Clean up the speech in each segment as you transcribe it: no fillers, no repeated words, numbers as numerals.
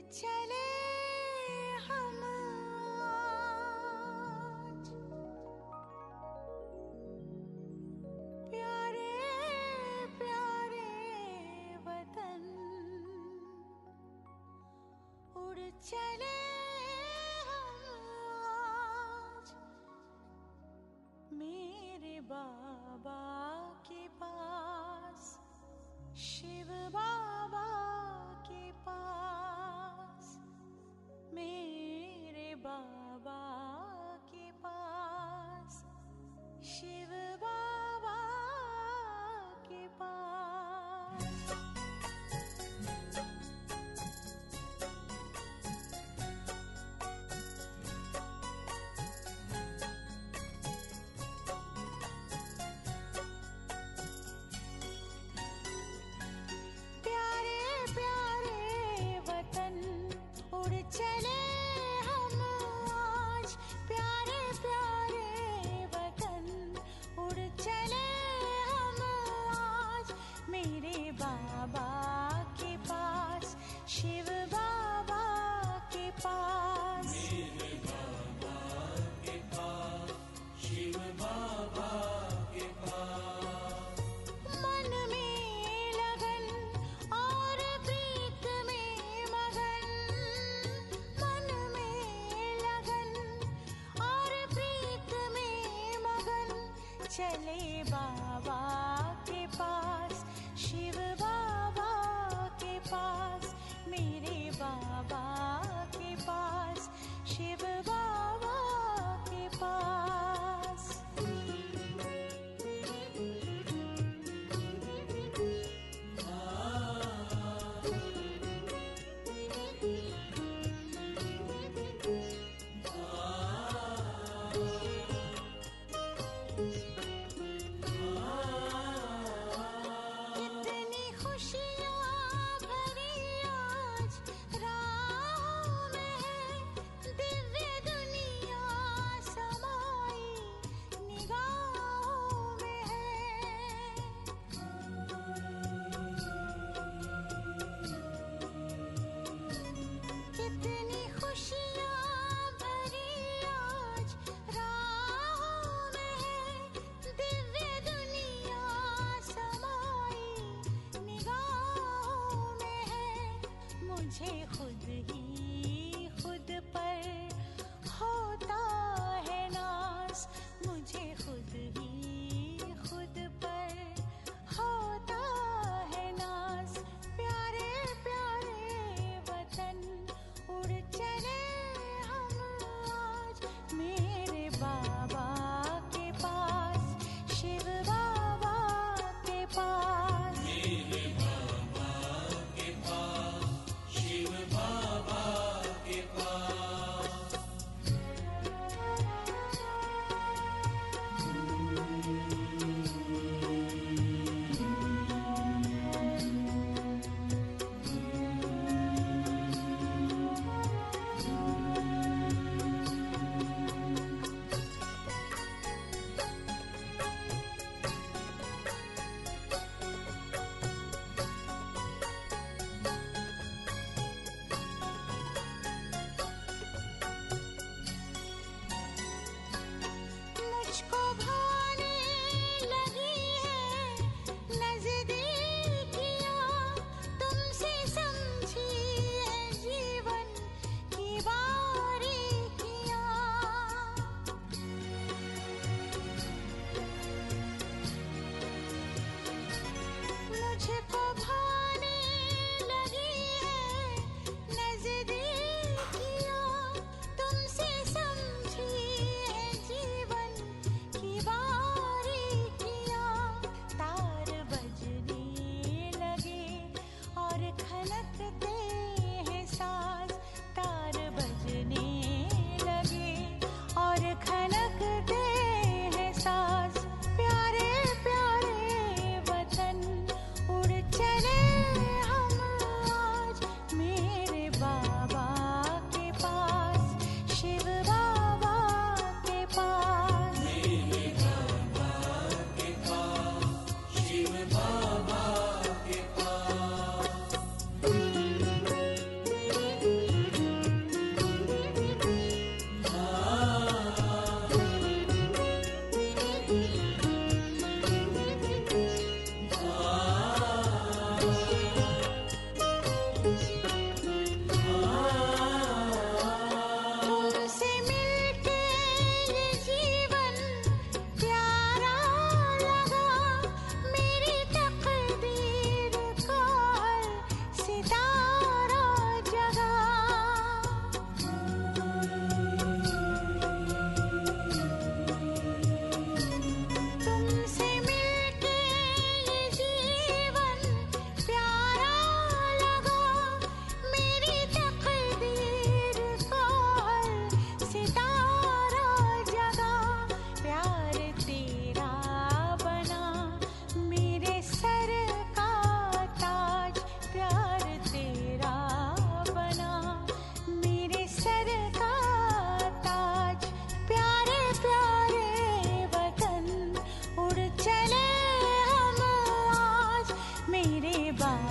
चले हम आज प्यारे प्यारे वतन, उड़ चले हम आज मेरे बाबा के पास, शिव बाबा के पास, मेरे बाबा के पास, शिव बाबा के पास। प्यारे प्यारे वतन, उड़ चले हम आज प्यारे प्यारे वतन, उड़ चले हम आज मेरे बाबा के पास, शिव बाबा के पास, मेरे बाबा के पास, शिव बाबा के पास। मन में लगन और प्रीत में मगन, मन में लगन और प्रीत में मगन, चले बाबा के पास, शिव बाबा के पास, मेरे बाबा के पास, शिव बाबा के पास। कितनी खुशियाँ भरी आज राहों में है, दिव्य दुनिया समाई निगाहों में है। कितनी खुशियाँ भरी आज राहों में है, दिव्य दुनिया समाई निगाहों में है। मुझे खुद ही खुद पर होता है नाज, मुझे खुद ही खुद पर होता है नाज। प्यारे प्यारे वतन, उड़ चले हम आज मेरे बाबा के पास, शिव बाबा के पास। मेरे बाबा के पास, शिव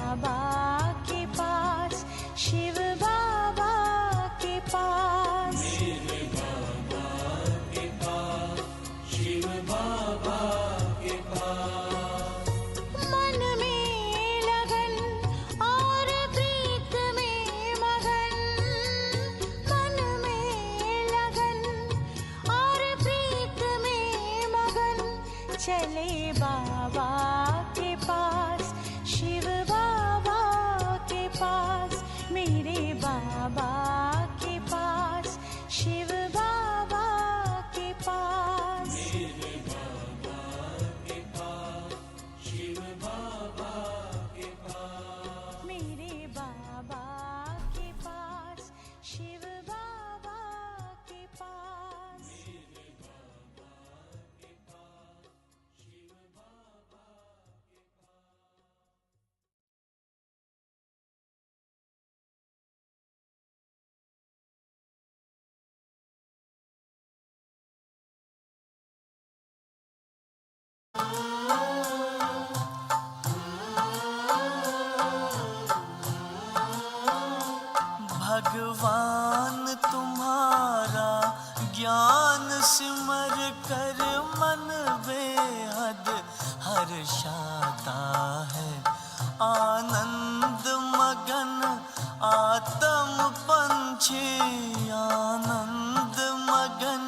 बाबा के पास, शिव बाबा के पास। मेरे बाबा के पास, शिव बाबा के पास। मन में लगन और प्रीत में मगन, मन में लगन और प्रीत में मगन, चले बाबा के पास, शिव बाबा के पास। मेरे बाबा के पास, शिव बाबा के पास। मेरे बाबा के पास, शिव बाबा के पास। मेरे बाबा के पास, शिव बाबा के पास। मेरे बाबा के पास, शिव बाबा के पास। भगवान तुम्हारा ज्ञान सिमर कर मन बेहद हर्षाता है। आनंद मगन आत्म पंछी, आनंद मगन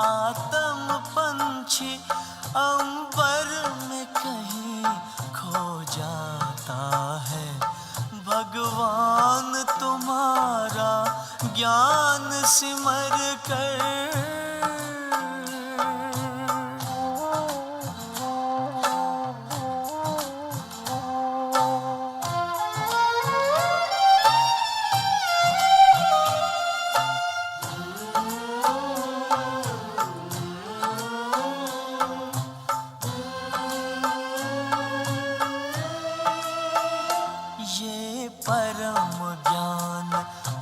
आत्म पंछी अंबर में कहीं खो जाता है। भगवान तुम्हारा ज्ञान सिमर कर ये परम ज्ञान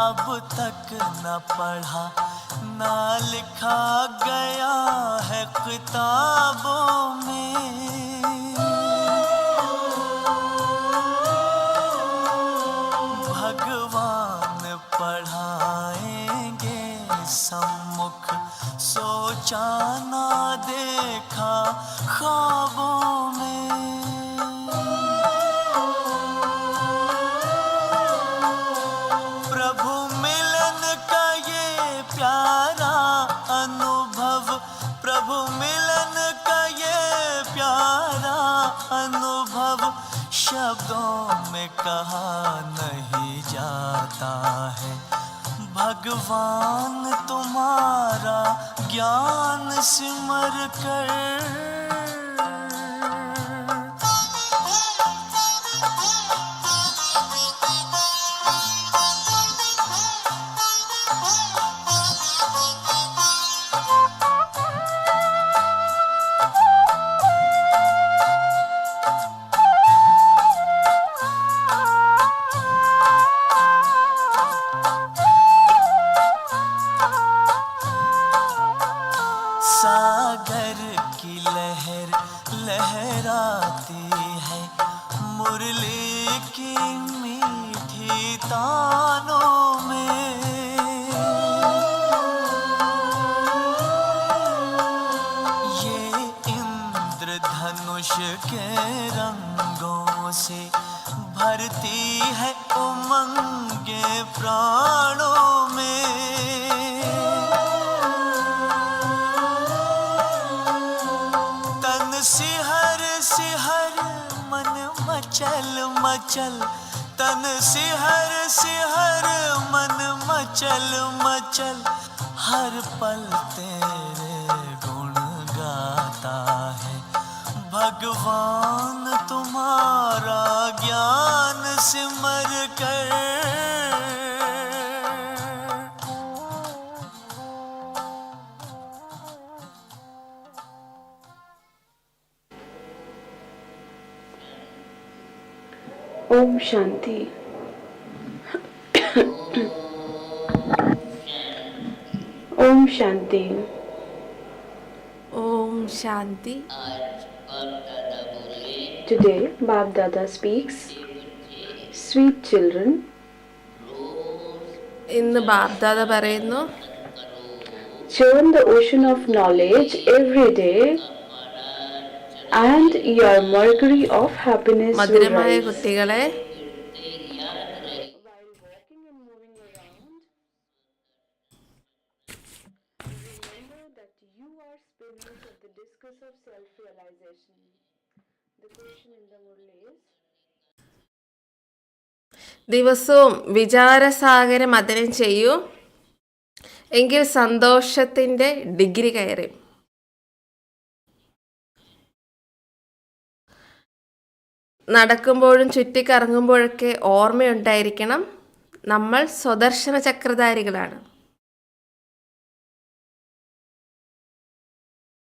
अब तक न पढ़ा न लिखा गया है किताबों में। भगवान पढ़ाएंगे सम्मुख, सोचा ना देखा ख्वाबों में। प्रभु मिलन का ये प्यारा अनुभव, प्रभु मिलन का ये प्यारा अनुभव शब्दों में कहा नहीं जाता है। भगवान तुम्हारा ज्ञान सिमर कर सागर की लहर लहराती है, मुरली की मीठी तानों में। ये इंद्रधनुष के रंगों से भरती है उमंगे प्राणों में। सिहर सिहर मन मचल मचल, तन सिहर सिहर मन मचल मचल, हर पल तेरे गुण गाता है। भगवान तुम्हारा ज्ञान सिमर कर Om Shanti. Om Shanti. Om Shanti. Today, Bab Dada speaks sweet children, ഇന്ന് ബാബ്ദാദ പറയുന്നു, churn the ocean of knowledge every day and your mercury of happiness will മധുരമായ rise. കുട്ടികളെ, While walking and moving around, remember that you are spirit of the discus of self-realization. The question in the Murli is, ദിവസവും വിചാരസാഗര മഥനം ചെയ്യൂ, എങ്കിൽ സന്തോഷത്തിൻ്റെ degree കയറി. നടക്കുമ്പോഴും ചുറ്റിക്കറങ്ങുമ്പോഴൊക്കെ ഓർമ്മയുണ്ടായിരിക്കണം, നമ്മൾ സ്വദർശന ചക്രധാരികളാണ്.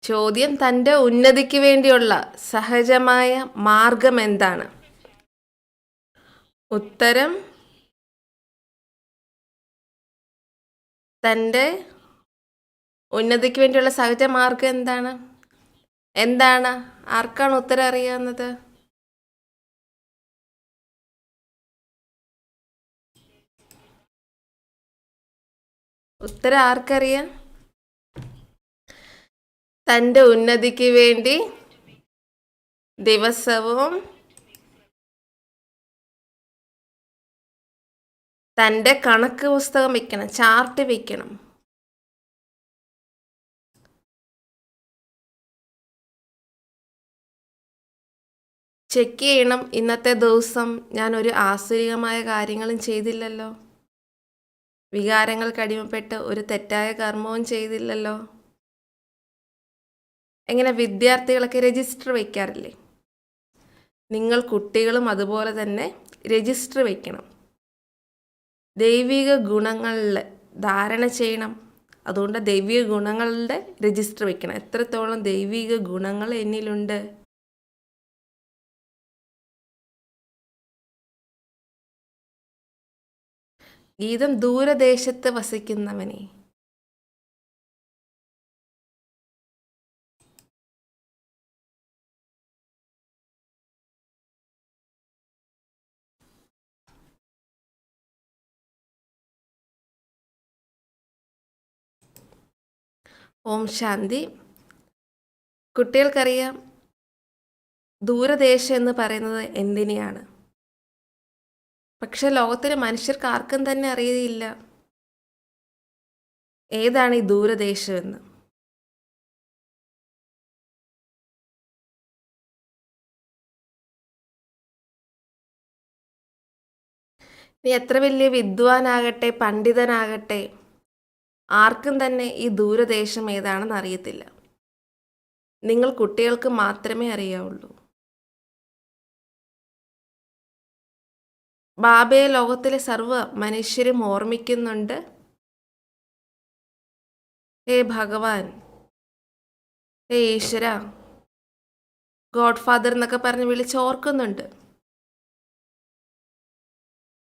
ചോദ്യം, തൻ്റെ ഉന്നതിക്ക് വേണ്ടിയുള്ള സഹജമായ മാർഗം എന്താണ്? ഉത്തരം, തൻ്റെ ഉന്നതിക്ക് വേണ്ടിയുള്ള സഹജ മാർഗം എന്താണ്? എന്താണ്? ആർക്കാണ് ഉത്തരം അറിയാവുന്നത്? ഉത്തരം ആർക്കറിയാം? തൻ്റെ ഉന്നതിക്ക് വേണ്ടി ദിവസവും തൻ്റെ കണക്ക് പുസ്തകം വെക്കണം, ചാർട്ട് വെക്കണം. ചെക്ക് ചെയ്യണം, ഇന്നത്തെ ദിവസം ഞാൻ ഒരു ആസുരികമായ കാര്യങ്ങളും ചെയ്തില്ലല്ലോ, വികാരങ്ങൾക്ക് അടിമപ്പെട്ട് ഒരു തെറ്റായ കർമ്മവും ചെയ്തില്ലല്ലോ. എങ്ങനെ വിദ്യാർത്ഥികളൊക്കെ രജിസ്റ്റർ വയ്ക്കാറില്ലേ? നിങ്ങൾ കുട്ടികളും അതുപോലെ തന്നെ രജിസ്റ്റർ വയ്ക്കണം. ദൈവിക ഗുണങ്ങളിൽ ധാരണ ചെയ്യണം. അതുകൊണ്ട് ദൈവിക ഗുണങ്ങളുടെ രജിസ്റ്റർ വയ്ക്കണം. എത്രത്തോളം ദൈവിക ഗുണങ്ങൾ എന്നിലുണ്ട്. ഗീതം, ദൂരദേശത്ത് വസിക്കുന്നവനെ, ഓം ശാന്തി. കുട്ടികൾക്കറിയാം ദൂരദേശം എന്ന് പറയുന്നത് എന്തിനെയാണ്. പക്ഷെ ലോകത്തിലെ മനുഷ്യർക്ക് ആർക്കും തന്നെ അറിയില്ല ഏതാണ് ഈ ദൂരദേശം എന്ന്. നീ എത്ര വലിയ വിദ്വാനാകട്ടെ, പണ്ഡിതനാകട്ടെ, ആർക്കും തന്നെ ഈ ദൂരദേശം ഏതാണെന്ന് അറിയത്തില്ല. നിങ്ങൾ കുട്ടികൾക്ക് മാത്രമേ അറിയാവുള്ളൂ. ബാബയെ ലോകത്തിലെ സർവ്വ മനുഷ്യരും ഓർമ്മിക്കുന്നുണ്ട്. ഹേ ഭഗവാൻ, ഹേ ഈശ്വര, ഗോഡ് ഫാദർ എന്നൊക്കെ പറഞ്ഞ് വിളിച്ചോർക്കുന്നുണ്ട്.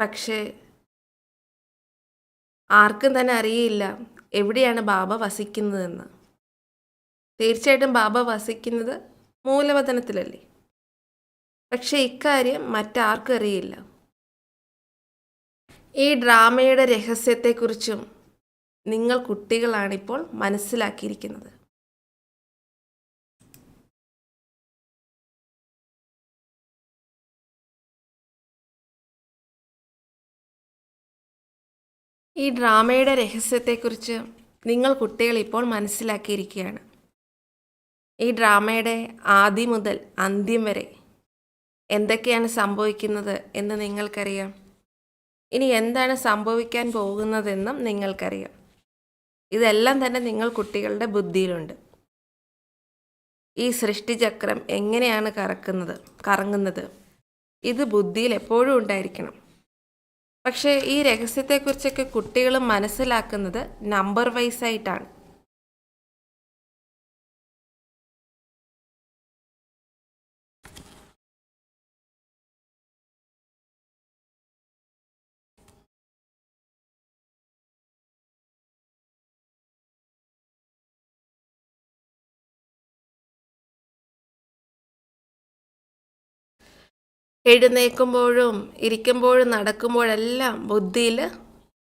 പക്ഷേ ആർക്കും തന്നെ അറിയില്ല എവിടെയാണ് ബാബ വസിക്കുന്നതെന്ന്. തീർച്ചയായിട്ടും ബാബ വസിക്കുന്നത് മൂലവതനത്തിലല്ലേ. പക്ഷെ ഇക്കാര്യം മറ്റാർക്കും അറിയില്ല. ഈ ഡ്രാമയുടെ രഹസ്യത്തെക്കുറിച്ചും നിങ്ങൾ കുട്ടികളാണിപ്പോൾ മനസ്സിലാക്കിയിരിക്കുന്നത്. ഈ ഡ്രാമയുടെ രഹസ്യത്തെക്കുറിച്ച് നിങ്ങൾ കുട്ടികൾ ഇപ്പോൾ മനസ്സിലാക്കിയിരിക്കുകയാണ്. ഈ ഡ്രാമയുടെ ആദ്യം മുതൽ അന്ത്യം വരെ എന്തൊക്കെയാണ് സംഭവിക്കുന്നത് എന്ന് നിങ്ങൾക്കറിയാം. ഇനി എന്താണ് സംഭവിക്കാൻ പോകുന്നതെന്നും നിങ്ങൾക്കറിയാം. ഇതെല്ലാം തന്നെ നിങ്ങൾ കുട്ടികളുടെ ബുദ്ധിയിലുണ്ട്. ഈ സൃഷ്ടിചക്രം എങ്ങനെയാണ് കറങ്ങുന്നത്, ഇത് ബുദ്ധിയിൽ എപ്പോഴും ഉണ്ടായിരിക്കണം. പക്ഷേ ഈ രഹസ്യത്തെക്കുറിച്ചൊക്കെ കുട്ടികൾ മനസ്സിലാക്കുന്നത് നമ്പർ വൈസായിട്ടാണ്. എഴുന്നേൽക്കുമ്പോഴും ഇരിക്കുമ്പോഴും നടക്കുമ്പോഴെല്ലാം ബുദ്ധിയിൽ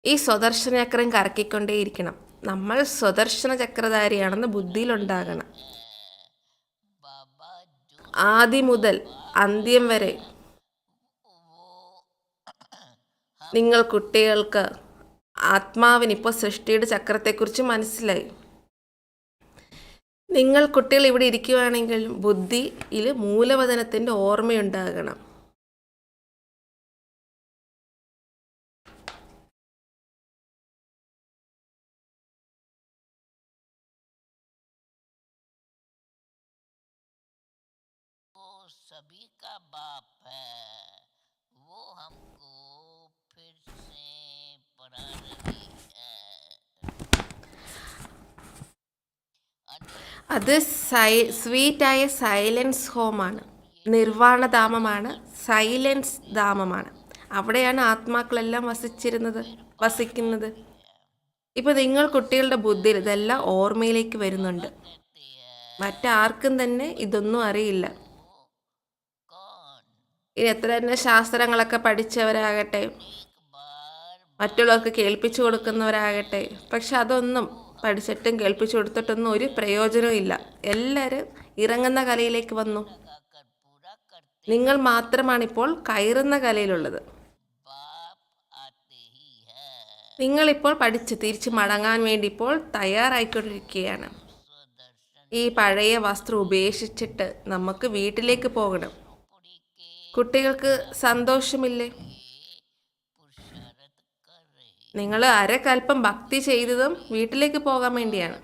ഈ സ്വദർശന ചക്രം കറക്കിക്കൊണ്ടേയിരിക്കണം. നമ്മൾ സ്വദർശന ചക്രധാരിയാണെന്ന് ബുദ്ധിയിലുണ്ടാകണം. ആദ്യം മുതൽ അന്ത്യം വരെ നിങ്ങൾ കുട്ടികൾക്ക് ആത്മാവിനിപ്പോൾ സൃഷ്ടിയുടെ ചക്രത്തെക്കുറിച്ച് മനസ്സിലായി. നിങ്ങൾ കുട്ടികൾ ഇവിടെ ഇരിക്കുകയാണെങ്കിൽ ബുദ്ധിയിൽ മൂലവതനത്തിൻ്റെ ഓർമ്മയുണ്ടാകണം. सभी का बाप है, वो हमको फिर से पढ़ा रही है. അത് സ്വീറ്റായ സൈലൻസ് ഹോമാണ്, നിർവാണധാമമാണ്, സൈലൻസ് ധാമമാണ്. അവിടെയാണ് ആത്മാക്കളെല്ലാം വസിക്കുന്നത്. ഇപ്പോൾ നിങ്ങൾ കുട്ടികളുടെ ബുദ്ധിയിൽ ഇതെല്ലാം ഓർമ്മയിലേക്ക് വരുന്നുണ്ട്. മറ്റാർക്കും തന്നെ ഇതൊന്നും അറിയില്ല. ഇനി എത്ര തന്നെ ശാസ്ത്രങ്ങളൊക്കെ പഠിച്ചവരാകട്ടെ, മറ്റുള്ളവർക്ക് കേൾപ്പിച്ചു കൊടുക്കുന്നവരാകട്ടെ, പക്ഷെ അതൊന്നും പഠിച്ചിട്ടും കേൾപ്പിച്ചു കൊടുത്തിട്ടൊന്നും ഒരു പ്രയോജനവും ഇല്ല. എല്ലാവരും ഇറങ്ങുന്ന കലയിലേക്ക് വന്നു. നിങ്ങൾ മാത്രമാണിപ്പോൾ കയറുന്ന കലയിലുള്ളത്. നിങ്ങളിപ്പോൾ പഠിച്ച് തിരിച്ച് മടങ്ങാൻ വേണ്ടി ഇപ്പോൾ തയ്യാറായിക്കൊണ്ടിരിക്കുകയാണ്. ഈ പഴയ വസ്ത്രം ഉപേക്ഷിച്ചിട്ട് നമുക്ക് വീട്ടിലേക്ക് പോകണം. കുട്ടികൾക്ക് സന്തോഷമില്ലേ? നിങ്ങൾ അരക്കൽപ്പം ഭക്തി ചെയ്തതും വീട്ടിലേക്ക് പോകാൻ വേണ്ടിയാണ്.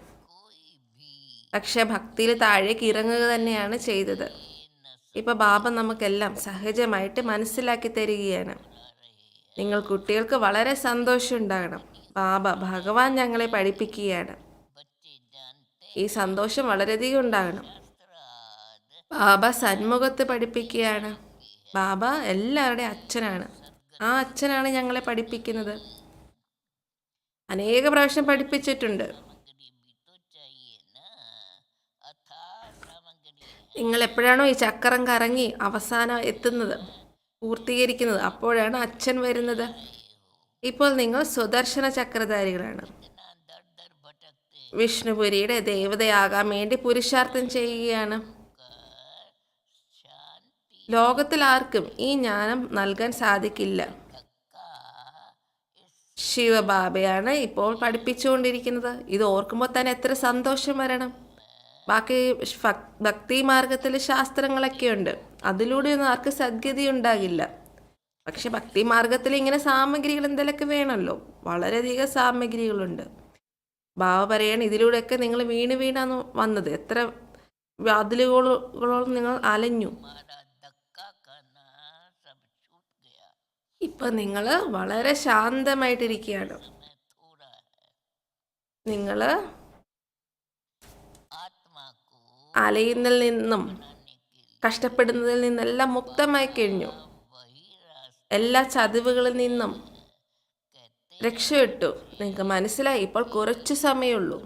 പക്ഷെ ഭക്തിയിൽ താഴേക്ക് ഇറങ്ങുക തന്നെയാണ് ചെയ്തത്. ഇപ്പം ബാബ നമുക്കെല്ലാം സഹജമായിട്ട് മനസ്സിലാക്കി തരികയാണ്. നിങ്ങൾ കുട്ടികൾക്ക് വളരെ സന്തോഷം ഉണ്ടാകണം. ഭഗവാൻ ഞങ്ങളെ പഠിപ്പിക്കുകയാണ്. ഈ സന്തോഷം വളരെയധികം ഉണ്ടാകണം. ബാബ സന്മുഖത്ത് പഠിപ്പിക്കുകയാണ്. ബാബ എല്ലാവരുടെയും അച്ഛനാണ്. ആ അച്ഛനാണ് ഞങ്ങളെ പഠിപ്പിക്കുന്നത്. അനേക പ്രാവശ്യം പഠിപ്പിച്ചിട്ടുണ്ട്. നിങ്ങൾ എപ്പോഴാണോ ഈ ചക്രം കറങ്ങി അവസാനം എത്തുന്നത്, പൂർത്തീകരിക്കുന്നത്, അപ്പോഴാണ് അച്ഛൻ വരുന്നത്. ഇപ്പോൾ നിങ്ങൾ സ്വദർശന ചക്രധാരികളാണ്. വിഷ്ണുപുരിയുടെ ദേവതയാകാൻ വേണ്ടി പുരുഷാർത്ഥം ചെയ്യുകയാണ്. ലോകത്തിൽ ആർക്കും ഈ ജ്ഞാനം നൽകാൻ സാധിക്കില്ല. ശിവബാബയാണ് ഇപ്പോൾ പഠിപ്പിച്ചുകൊണ്ടിരിക്കുന്നത്. ഇത് ഓർക്കുമ്പോൾ തന്നെ എത്ര സന്തോഷം വരണം. ബാക്കി ഭക്തി മാർഗത്തിൽ ശാസ്ത്രങ്ങളൊക്കെ ഉണ്ട്, അതിലൂടെയൊന്നും ആർക്കും സദ്ഗതി ഉണ്ടാകില്ല. പക്ഷെ ഭക്തി മാർഗത്തിൽ ഇങ്ങനെ സാമഗ്രികൾ എന്തെങ്കിലുമൊക്കെ വേണമല്ലോ. വളരെയധികം സാമഗ്രികളുണ്ട്. ബാബ പറയാണ്, ഇതിലൂടെയൊക്കെ നിങ്ങൾ വീണാണ് വന്നത്. എത്ര വാതിലുകളോളം നിങ്ങൾ അലഞ്ഞു. ഇപ്പം നിങ്ങൾ വളരെ ശാന്തമായിട്ടിരിക്കുകയാണ്. നിങ്ങൾ അലയുന്നതിൽ നിന്നും കഷ്ടപ്പെടുന്നതിൽ നിന്നെല്ലാം മുക്തമായി കഴിഞ്ഞു. എല്ലാ ചതിവുകളിൽ നിന്നും രക്ഷപ്പെട്ടു. നിങ്ങൾക്ക് മനസ്സിലായി. ഇപ്പോൾ കുറച്ച് സമയമുള്ളൂ.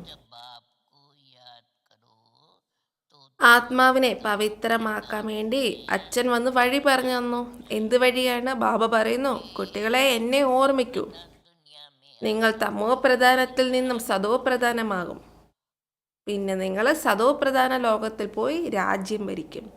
ആത്മാവിനെ പവിത്രമാക്കാൻ വേണ്ടി അച്ഛൻ വന്ന് വഴി പറഞ്ഞു തന്നു. എന്ത് വഴിയാണ്? ബാബ പറയുന്നു, കുട്ടികളെ എന്നെ ഓർമ്മിക്കൂ. നിങ്ങൾ തമോ പ്രധാനത്തിൽ നിന്നും സതോ പ്രധാനമാകും. പിന്നെ നിങ്ങൾ സതോ പ്രധാന ലോകത്തിൽ പോയി രാജ്യം ഭരിക്കും.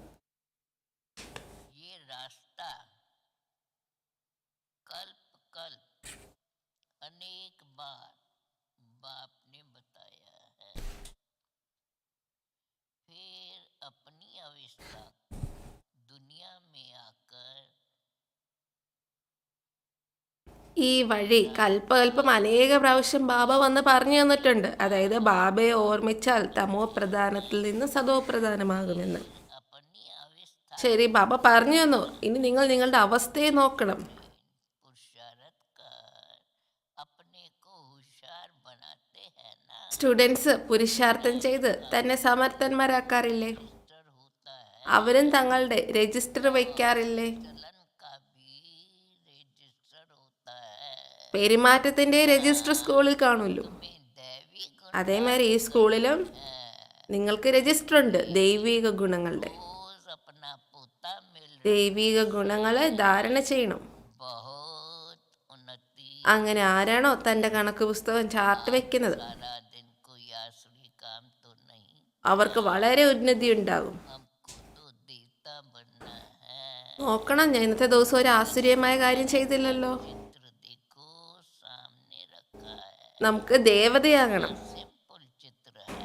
ഈ വഴി കൽപ്പകൽപ്പം അനേക പ്രാവശ്യം ബാബ വന്ന് പറഞ്ഞു തന്നിട്ടുണ്ട്. അതായത് ബാബയെ ഓർമ്മിച്ചാൽ തമോ പ്രധാനത്തിൽ നിന്ന് സതോ പ്രധാനമാകുമെന്ന്. ശരി, ബാബ പറഞ്ഞു തന്നു. ഇനി നിങ്ങൾ നിങ്ങളുടെ അവസ്ഥയെ നോക്കണം. സ്റ്റുഡൻസ് പുരുഷാർത്ഥം ചെയ്ത് തന്നെ സമർത്ഥന്മാരാക്കാറില്ലേ? അവരും തങ്ങളുടെ രജിസ്റ്റർ വയ്ക്കാറില്ലേ? പെരുമാറ്റത്തിൻ്റെ രജിസ്റ്റർ സ്കൂളിൽ കാണുമല്ലോ. അതേമാതിരി ഈ സ്കൂളിലും നിങ്ങൾക്ക് രജിസ്റ്റർ ഉണ്ട് ദൈവിക ഗുണങ്ങളുടെ. ദൈവിക ഗുണങ്ങളെ ധാരണ ചെയ്യണം. बहुत उन्नति അങ്ങനെ ആരാണോ തൻ്റെ കണക്ക് പുസ്തകം ചാർട്ട് വെക്കുന്നത് सारा दिन कोई आसुरी काम तो नहीं അവർക്ക് വളരെ ഉന്നതി ഉണ്ടാകും. हमको तो देवता बनना है നോക്കണം, ഞാൻ ഇന്നത്തെ ദിവസം ഒരു ആശ്ചര്യമായ കാര്യം ചെയ്തില്ലല്ലോ. चित्र देखो सामने रखा है നമുക്ക് ദേവതയാകണം. सिंपल चित्र है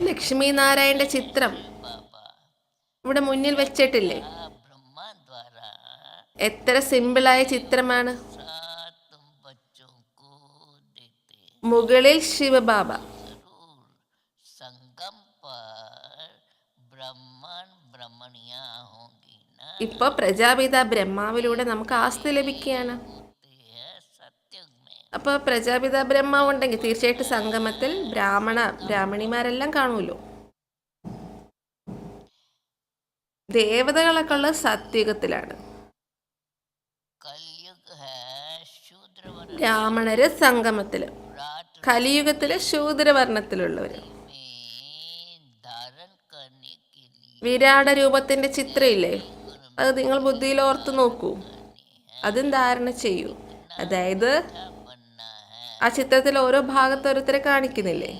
ലക്ഷ്മി നാരായണന്റെ ചിത്രം बाबा ഇവിടെ മുന്നിൽ വെച്ചിട്ടില്ലേ? ब्रह्मा द्वारा എത്ര സിമ്പിളായ ചിത്രമാണ്. तुम बच्चों को देते മുകളിൽ ശിവബാബ, जरूर संगम पर ब्रह्मण ब्रह्मणिया होंगी ना ഇപ്പൊ പ്രജാപിത ബ്രഹ്മാവിലൂടെ നമുക്ക് ആസ്തി ലഭിക്കുകയാണ്. होते हैं सत्युग में അപ്പോൾ പ്രജാപിത ബ്രഹ്മാവ് ഉണ്ടെങ്കിൽ തീർച്ചയായിട്ടും സംഗമത്തിൽ ബ്രാഹ്മണിമാരെല്ലാം കാണുമല്ലോ. ദേവതകളൊക്കെ ഉള്ളത് സത്യുഗത്തിലാണ്. कलयुग है शूद्र वर्ण ബ്രാഹ്മണര് സംഗമത്തില്, रात കലിയുഗത്തില് ശൂദ്രവർണ്ണത്തിലുള്ളവര്. में धारण करने के लिए വിരാട രൂപത്തിന്റെ ചിത്രമില്ലേ, അത് നിങ്ങൾ ബുദ്ധിയിൽ ഓർത്ത് നോക്കൂ. അതും ധാരണ ചെയ്യൂ. അതായത് बनना है ആ ചിത്രത്തിൽ ഓരോ ഭാഗത്ത് ഓരോരുത്തരെ കാണിക്കുന്നില്ലേ.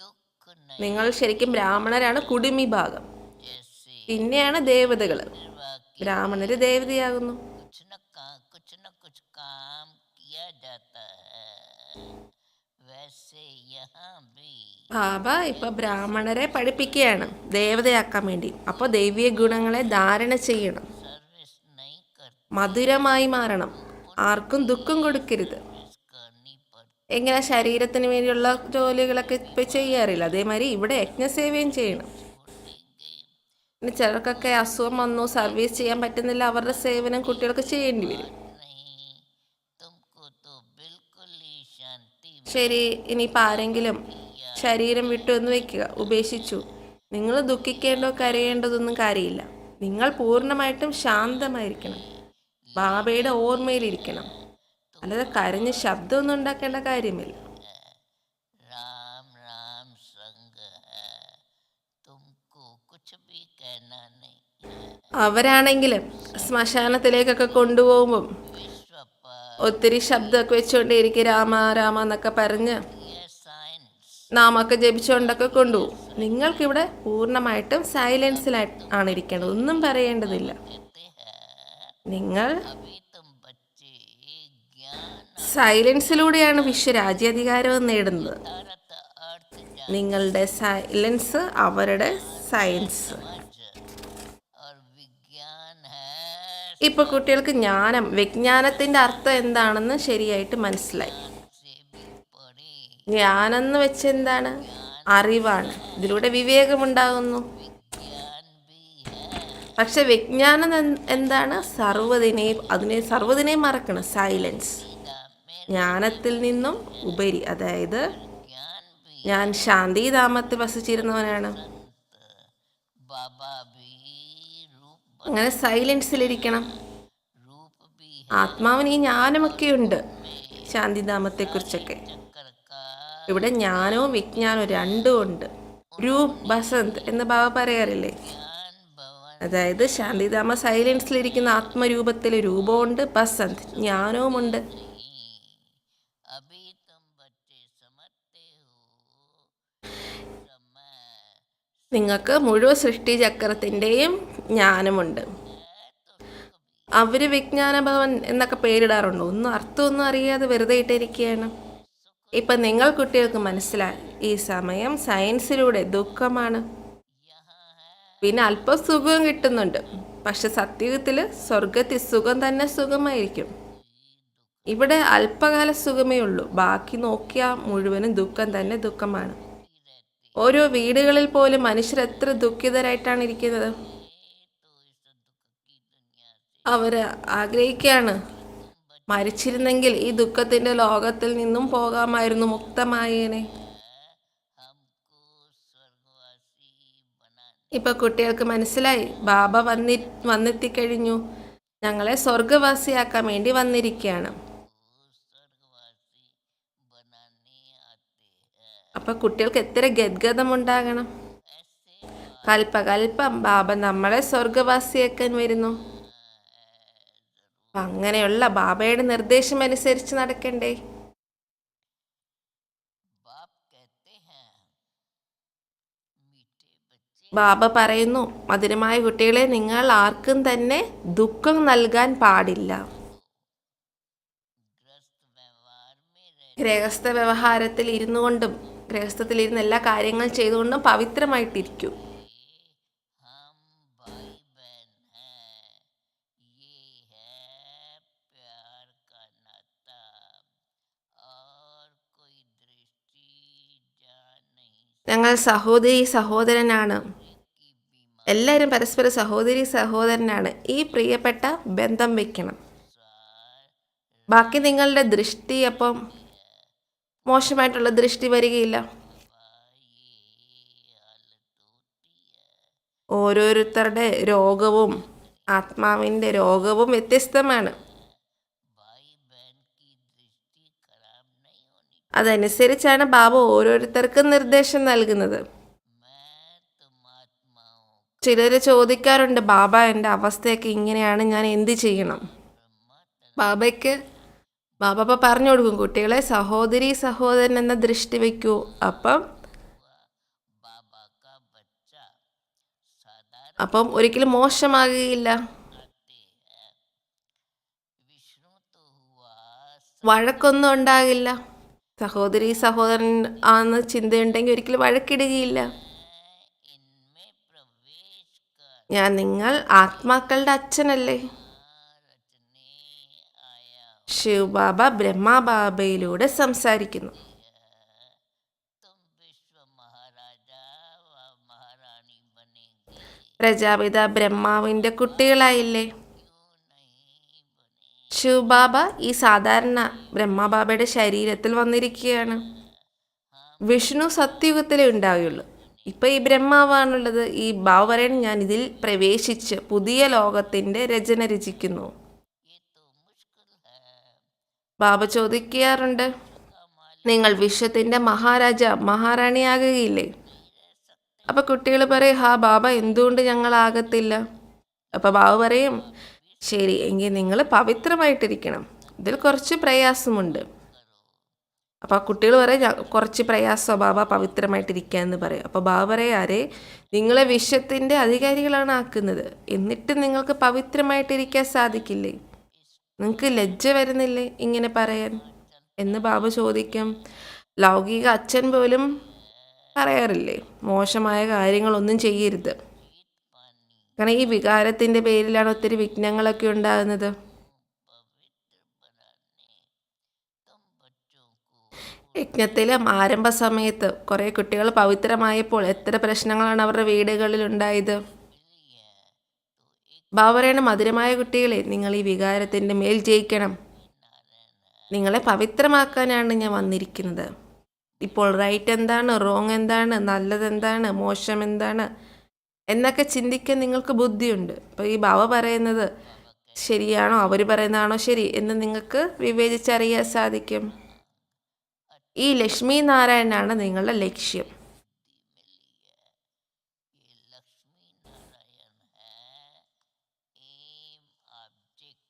दुख नहीं നിങ്ങൾ ശരിക്കും ബ്രാഹ്മണരാണ് കുടുമി ഭാഗം, जैसे പിന്നെയാണ് ദേവതകള്. निर्वाह ബ്രാഹ്മണര് ദേവതയാകുന്നു. कुछ न कुछ काम किया जाता है वैसे यहाँ भी ബാബ ഇപ്പൊ ബ്രാഹ്മണരെ പഠിപ്പിക്കുകയാണ് ദേവതയാക്കാൻ വേണ്ടി. അപ്പോൾ ദൈവിക ഗുണങ്ങളെ ധാരണ ചെയ്യണം, सर्विस नहीं करते മധുരമായി മാറണം, ആർക്കും ദുഃഖം കൊടുക്കരുത്. करनी पड़ती എങ്ങനെ ശരീരത്തിന് വേണ്ടിയുള്ള ജോലികളൊക്കെ ഇപ്പൊ ചെയ്യാറില്ല, അതേമാതിരി ഇവിടെ യജ്ഞസേവയും ചെയ്യണം. ഇനി ചിലർക്കൊക്കെ അസുഖം വന്നു, സർവീസ് ചെയ്യാൻ പറ്റുന്നില്ല, അവരുടെ സേവനം കുട്ടികൾക്ക് ചെയ്യേണ്ടി വരും. नहीं तुमको तो बिल्कुल ही शांति ശരി, ഇനിയിപ്പോൾ ആരെങ്കിലും ശരീരം വിട്ടു എന്ന് വയ്ക്കുക, ഉപേക്ഷിച്ചു. നിങ്ങൾ ദുഃഖിക്കേണ്ടോ കരയേണ്ടതൊന്നും കാര്യമില്ല. നിങ്ങൾ പൂർണ്ണമായിട്ടും ശാന്തമായിരിക്കണം, ബാബയുടെ ഓർമ്മയിലിരിക്കണം. അല്ലാതെ കരഞ്ഞ് ശബ്ദമൊന്നും ഉണ്ടാക്കേണ്ട കാര്യമില്ല. राम राम संग है तुमको कुछ भी कहना नहीं है അവരാണെങ്കിൽ ശ്മശാനത്തിലേക്കൊക്കെ കൊണ്ടുപോകുമ്പം विश्व पर ഒത്തിരി ശബ്ദമൊക്കെ വെച്ചുകൊണ്ടേയിരിക്കും, രാമ രാമ എന്നൊക്കെ പറഞ്ഞ് ये साइंस നാമൊക്കെ ജപിച്ചുകൊണ്ടൊക്കെ കൊണ്ടുപോകും. നിങ്ങൾക്കിവിടെ പൂർണ്ണമായിട്ടും സൈലൻസിലാണ് ഇരിക്കേണ്ടത്, ഒന്നും പറയേണ്ടതില്ല. कहते हैं നിങ്ങൾ अभी तुम बच्चे ज्ञान സൈലൻസിലൂടെയാണ് വിശ്വരാജ്യാധികാരം നേടുന്നത്. भारत अर्थ നിങ്ങളുടെ സൈലൻസ് അവരുടെ സയൻസ്. और विज्ञान है ഇപ്പൊ കുട്ടികൾക്ക് ജ്ഞാനം, വിജ്ഞാനത്തിന്റെ അർത്ഥം എന്താണെന്ന് ശരിയായിട്ട് മനസ്സിലായി. से भी पढ़े ജ്ഞാനം എന്ന് വെച്ചെന്താണ്? അറിവാണ്. ഇതിലൂടെ വിവേകമുണ്ടാകുന്നു. ज्ञान भी है പക്ഷെ വിജ്ഞാനം എന്താണ്? സർവ്വതിനെയും മറക്കണം, സൈലൻസ്. ജ്ഞാനത്തിൽ നിന്നും ഉപരി, അതായത് ज्ञान भी ഞാൻ ശാന്തിധാമത്തിൽ വസിച്ചിരുന്നവനാണ്. बाबा भी रूप അങ്ങനെ സൈലൻസിലിരിക്കണം. रूप भी ആത്മാവിന് ഈ ജ്ഞാനമൊക്കെ ഉണ്ട്, ശാന്തിധാമത്തെക്കുറിച്ചൊക്കെ. चक्कर का ഇവിടെ ജ്ഞാനവും വിജ്ഞാനവും രണ്ടും ഉണ്ട്. രൂപ് ബസന്ത് എന്ന് ബാബ പറയാറില്ലേ? ज्ञान भवन അതായത് ശാന്തിധാമ സൈലൻസിലിരിക്കുന്ന ആത്മരൂപത്തിൽ രൂപമുണ്ട്, ബസന്ത് ജ്ഞാനവുമുണ്ട്. अभी तुम बच्चे समझते हो समय നിങ്ങൾക്ക് മുഴുവൻ സൃഷ്ടിചക്രത്തിൻ്റെയും ജ്ഞാനമുണ്ട്. അവര് വിജ്ഞാനഭവൻ എന്നൊക്കെ പേരിടാറുണ്ട്. ഒന്നും അർത്ഥമൊന്നും അറിയാതെ വെറുതെ ഇട്ടിരിക്കുകയാണ്. ഇപ്പം നിങ്ങൾ കുട്ടികൾക്ക് മനസ്സിലായി, ഈ സമയം സയൻസിലൂടെ ദുഃഖമാണ്. പിന്നെ അല്പം സുഖം കിട്ടുന്നുണ്ട്, പക്ഷെ സത്യത്തിൽ സ്വർഗത്തിൽ സുഖം തന്നെ സുഖമായിരിക്കും. ഇവിടെ അല്പകാല സുഖമേ ഉള്ളൂ, ബാക്കി നോക്കിയാൽ മുഴുവനും ദുഃഖം തന്നെ ദുഃഖമാണ്. ഓരോ വീടുകളിൽ പോലും മനുഷ്യർ എത്ര ദുഃഖിതരായിട്ടാണ് ഇരിക്കുന്നത്. അവർ ആഗ്രഹിക്കുകയാണ്, മരിച്ചിരുന്നെങ്കിൽ ഈ ദുഃഖത്തിൻ്റെ ലോകത്തിൽ നിന്നും പോകാമായിരുന്നു, മുക്തമായേനെ. स्वर्गवासी बनाने ഇപ്പൊ കുട്ടികൾക്ക് മനസ്സിലായി, ബാബ വന്നെത്തിക്കഴിഞ്ഞു, ഞങ്ങളെ സ്വർഗവാസിയാക്കാൻ വേണ്ടി വന്നിരിക്കുകയാണ്. स्वर्गवासी बनाने आते हैं അപ്പൊ കുട്ടികൾക്ക് എത്ര ഗദ്ഗതം ഉണ്ടാകണം. ऐसे കൽപ്പകൽപ്പം ബാബ നമ്മളെ സ്വർഗവാസിയാക്കാൻ വരുന്നു. അപ്പം അങ്ങനെയുള്ള ബാബയുടെ നിർദ്ദേശം അനുസരിച്ച് നടക്കണ്ടേ? बाप कहते हैं मीठे बच्चे ബാബ പറയുന്നു, മധുരമായ കുട്ടികളെ, നിങ്ങൾ ആർക്കും തന്നെ ദുഃഖം നൽകാൻ പാടില്ല. ग्रस्त व्यवहार में रह ഗൃഹസ്ഥ വ്യവഹാരത്തിൽ ഇരുന്നു കൊണ്ടും ഗൃഹസ്ഥത്തിലിരുന്ന് എല്ലാ കാര്യങ്ങളും ചെയ്തുകൊണ്ടും പവിത്രമായിട്ടിരിക്കൂ. हम भाई बहन हैं, ये है प्यार का नाता और कोई दृष्टि जा नहीं ഞങ്ങൾ സഹോദരി സഹോദരനാണ്, की बीमार എല്ലാവരും പരസ്പര സഹോദരി സഹോദരനാണ്. ഈ പ്രിയപ്പെട്ട ബന്ധം വെക്കണം. ബാക്കി നിങ്ങളുടെ ദൃഷ്ടി അപ്പം മോശമായിട്ടുള്ള ദൃഷ്ടി വരികയില്ല. ये हालत होती है। ഓരോരുത്തരുടെ രോഗവും ആത്മാവിൻ്റെ രോഗവും വ്യത്യസ്തമാണ്. भाई बहन की दृष्टि खराब नहीं होनी। അതനുസരിച്ചാണ് ബാബ ഓരോരുത്തർക്കും നിർദ്ദേശം നൽകുന്നത്. मैं तुम आत्माओं ചിലർ ചോദിക്കാറുണ്ട്, ബാബ എൻ്റെ അവസ്ഥയൊക്കെ ഇങ്ങനെയാണ്, ഞാൻ എന്ത് ചെയ്യണം? ബാബയ്ക്ക് ബാബ അപ്പം പറഞ്ഞു കൊടുക്കും, കുട്ടികളെ സഹോദരി സഹോദരൻ എന്ന ദൃഷ്ടി വയ്ക്കൂ. അപ്പം बाबा का बच्चा साधारण അപ്പം ഒരിക്കലും മോശമാകുകയില്ല. आते हैं। विष्णु तो हुआ വഴക്കൊന്നും ഉണ്ടാകില്ല. സഹോദരി സഹോദരൻ ആണെന്ന് ചിന്തയുണ്ടെങ്കിൽ ഒരിക്കലും വഴക്കിടുകയില്ല. इनमें प्रवेश कर ഞാൻ നിങ്ങൾ ആത്മാക്കളുടെ അച്ഛനല്ലേ? रचने आया ശിവബാബ ബ്രഹ്മബാബയിലൂടെ സംസാരിക്കുന്നു. तुम विश्व महाराजा व महारानी बनेंगे, പ്രജാപിത ബ്രഹ്മാവിൻ്റെ കുട്ടികളായില്ലേ? क्यों नहीं बने? ശിവബാബ ഈ സാധാരണ ബ്രഹ്മബാബയുടെ ശരീരത്തിൽ വന്നിരിക്കുകയാണ്. വിഷ്ണു സത്യയുഗത്തിലേ ഉണ്ടാവുകയുള്ളൂ. ഇപ്പം ഈ ബ്രഹ്മാവാണുള്ളത്. ഈ ബാബ പറയണം, ഞാൻ ഇതിൽ പ്രവേശിച്ച് പുതിയ ലോകത്തിൻ്റെ രചന രചിക്കുന്നു. ये तो मुश्किल है। ബാബ ചോദിക്കാറുണ്ട്, നിങ്ങൾ വിശ്വത്തിൻ്റെ മഹാരാജ മഹാറാണിയാകുകയില്ലേ? അപ്പം കുട്ടികൾ പറയും, ഹാ ബാബ, എന്തുകൊണ്ട് ഞങ്ങളാകത്തില്ല? അപ്പം ബാബ പറയും, ശരി, എങ്കിൽ നിങ്ങൾ പവിത്രമായിട്ടിരിക്കണം. ഇതിൽ കുറച്ച് പ്രയാസമുണ്ട്. അപ്പോൾ കുട്ടികൾ പറയും, കുറച്ച് പ്രയാസമോ ബാബ പവിത്രമായിട്ടിരിക്കുക എന്ന് പറയും. അപ്പോൾ ബാബ പറയും, അരെ, നിങ്ങളെ വിശ്വത്തിൻ്റെ അധികാരികളാണ് ആക്കുന്നത്, എന്നിട്ട് നിങ്ങൾക്ക് പവിത്രമായിട്ടിരിക്കാൻ സാധിക്കില്ലേ? നിങ്ങൾക്ക് ലജ്ജ വരുന്നില്ലേ ഇങ്ങനെ പറയാൻ എന്ന് ബാബ ചോദിക്കും. ലൗകിക അച്ഛൻ പോലും പറയാറില്ലേ, മോശമായ കാര്യങ്ങളൊന്നും ചെയ്യരുത്. കാരണം ഈ വികാരത്തിൻ്റെ പേരിലാണ് ഒത്തിരി വിഘ്നങ്ങളൊക്കെ ഉണ്ടാകുന്നത്. तुम बच्चों को യജ്ഞത്തിലും ആരംഭ സമയത്ത് കുറേ കുട്ടികൾ പവിത്രമായപ്പോൾ എത്ര പ്രശ്നങ്ങളാണ് അവരുടെ വീടുകളിൽ ഉണ്ടായത്. ബാബ പറയണം, മധുരമായ കുട്ടികളെ, നിങ്ങൾ ഈ വികാരത്തിൻ്റെ മേൽ ജയിക്കണം. നിങ്ങളെ പവിത്രമാക്കാനാണ് ഞാൻ വന്നിരിക്കുന്നത്. ഇപ്പോൾ റൈറ്റ് എന്താണ്, റോങ് എന്താണ്, നല്ലതെന്താണ്, മോശം എന്താണ് എന്നൊക്കെ ചിന്തിക്കാൻ നിങ്ങൾക്ക് ബുദ്ധിയുണ്ട്. അപ്പോൾ ഈ ബാബ പറയുന്നത് ശരിയാണോ, അവർ പറയുന്നതാണോ ശരി എന്ന് നിങ്ങൾക്ക് വിവേചിച്ചറിയാൻ സാധിക്കും. ഈ ലക്ഷ്മി നാരായണനാണ് നിങ്ങളുടെ ലക്ഷ്യം. ये लक्ष्मी नारायण है, एम ऑब्जेक्ट।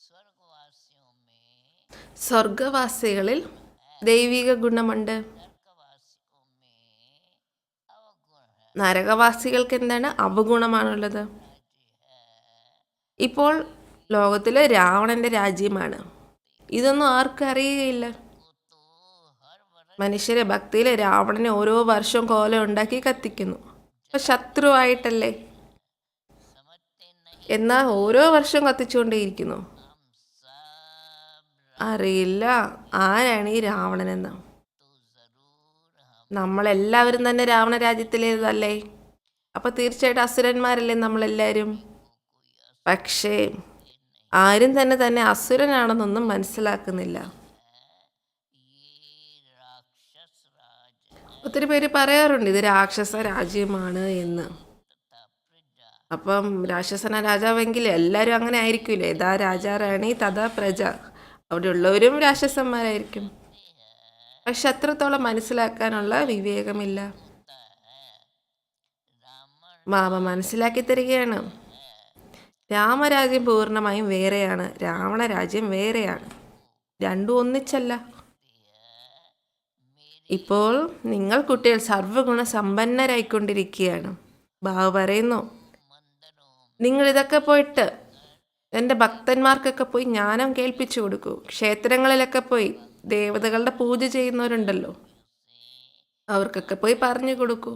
स्वर्गवासियों में സ്വർഗവാസികളിൽ ദൈവിക ഗുണമുണ്ട്. नरकवासियों में अवगुण है। നരകവാസികൾക്ക് എന്താണ്? അവഗുണമാണുള്ളത്. ഇപ്പോൾ ലോകത്തിൽ രാവണൻ്റെ രാജ്യമാണ്. ഇതൊന്നും ആർക്കും അറിയുകയില്ല. तो हर वर्ष മനുഷ്യരെ ഭക്തിയിൽ രാവണനെ ഓരോ വർഷവും കോലം ഉണ്ടാക്കി കത്തിക്കുന്നു. അപ്പോൾ ശത്രുവായിട്ടല്ലേ? समझते नहीं। എന്നാൽ ഓരോ വർഷവും കത്തിച്ചുകൊണ്ടേയിരിക്കുന്നു. हम सब അറിയില്ല ആരാണ് ഈ രാവണനെന്ന്. तो जरूर हम നമ്മളെല്ലാവരും തന്നെ രാവണ രാജ്യത്തിലേതല്ലേ? അപ്പോൾ തീർച്ചയായിട്ടും അസുരന്മാരല്ലേ നമ്മളെല്ലാവരും. പക്ഷേ ആരും തന്നെ അസുരനാണെന്നൊന്നും മനസ്സിലാക്കുന്നില്ല. ये राक्षस राज है ഒത്തിരി പേര് പറയാറുണ്ട് ഇത് രാക്ഷസ രാജ്യമാണ് എന്ന്. तथा प्रजा। അപ്പം രാക്ഷസന രാജാവെങ്കിൽ എല്ലാവരും അങ്ങനെ ആയിരിക്കില്ലേ? യഥാ രാജാ റാണി തഥാ പ്രജ. അവിടെ ഉള്ളവരും രാക്ഷസന്മാരായിരിക്കും. പക്ഷെ അത്രത്തോളം മനസ്സിലാക്കാനുള്ള വിവേകമില്ല. ബാബ മനസ്സിലാക്കി തരികയാണ്, രാമരാജ്യം പൂർണ്ണമായും വേറെയാണ്, രാവണ രാജ്യം വേറെയാണ്, രണ്ടും ഒന്നിച്ചല്ല. ഇപ്പോൾ നിങ്ങൾ കുട്ടികൾ സർവ്വഗുണ സമ്പന്നരായിക്കൊണ്ടിരിക്കുകയാണ്. ബാബ പറയുന്നു, നിങ്ങൾ ഇതൊക്കെ പോയിട്ട് എൻ്റെ ഭക്തന്മാർക്കൊക്കെ പോയി ജ്ഞാനം കേൾപ്പിച്ചു കൊടുക്കൂ. ക്ഷേത്രങ്ങളിലൊക്കെ പോയി ദേവതകളുടെ പൂജ ചെയ്യുന്നവരുണ്ടല്ലോ, അവർക്കൊക്കെ പോയി പറഞ്ഞു കൊടുക്കൂ.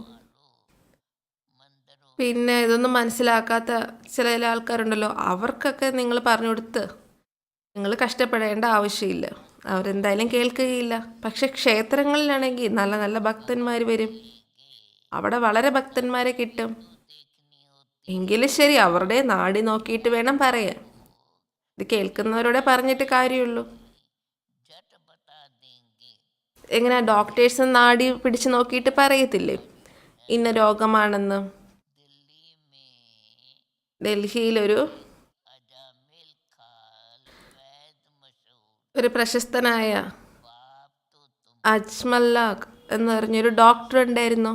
പിന്നെ ഇതൊന്നും മനസ്സിലാക്കാത്ത ചില ആൾക്കാരുണ്ടല്ലോ, അവർക്കൊക്കെ നിങ്ങൾ പറഞ്ഞു കൊടുത്ത് നിങ്ങൾ കഷ്ടപ്പെടേണ്ട ആവശ്യമില്ല, അവരെന്തായാലും കേൾക്കുകയില്ല. പക്ഷെ ക്ഷേത്രങ്ങളിലാണെങ്കിൽ നല്ല നല്ല ഭക്തന്മാർ വരും, അവിടെ വളരെ ഭക്തന്മാരെ കിട്ടും. എങ്കിലും ശരി, അവരുടെ നാടി നോക്കിയിട്ട് വേണം പറയാൻ. ഇത് കേൾക്കുന്നവരോടെ പറഞ്ഞിട്ട് കാര്യമുള്ളൂ. എങ്ങനെ ഡോക്ടേഴ്സ് നാടി പിടിച്ച് നോക്കിയിട്ട് പറയത്തില്ലേ ഇന്ന രോഗമാണെന്ന്? ഡൽഹിയിലൊരു പ്രശസ്തനായ അജ്മല്ലാഖ് എന്ന് പറഞ്ഞൊരു ഡോക്ടർ ഉണ്ടായിരുന്നു.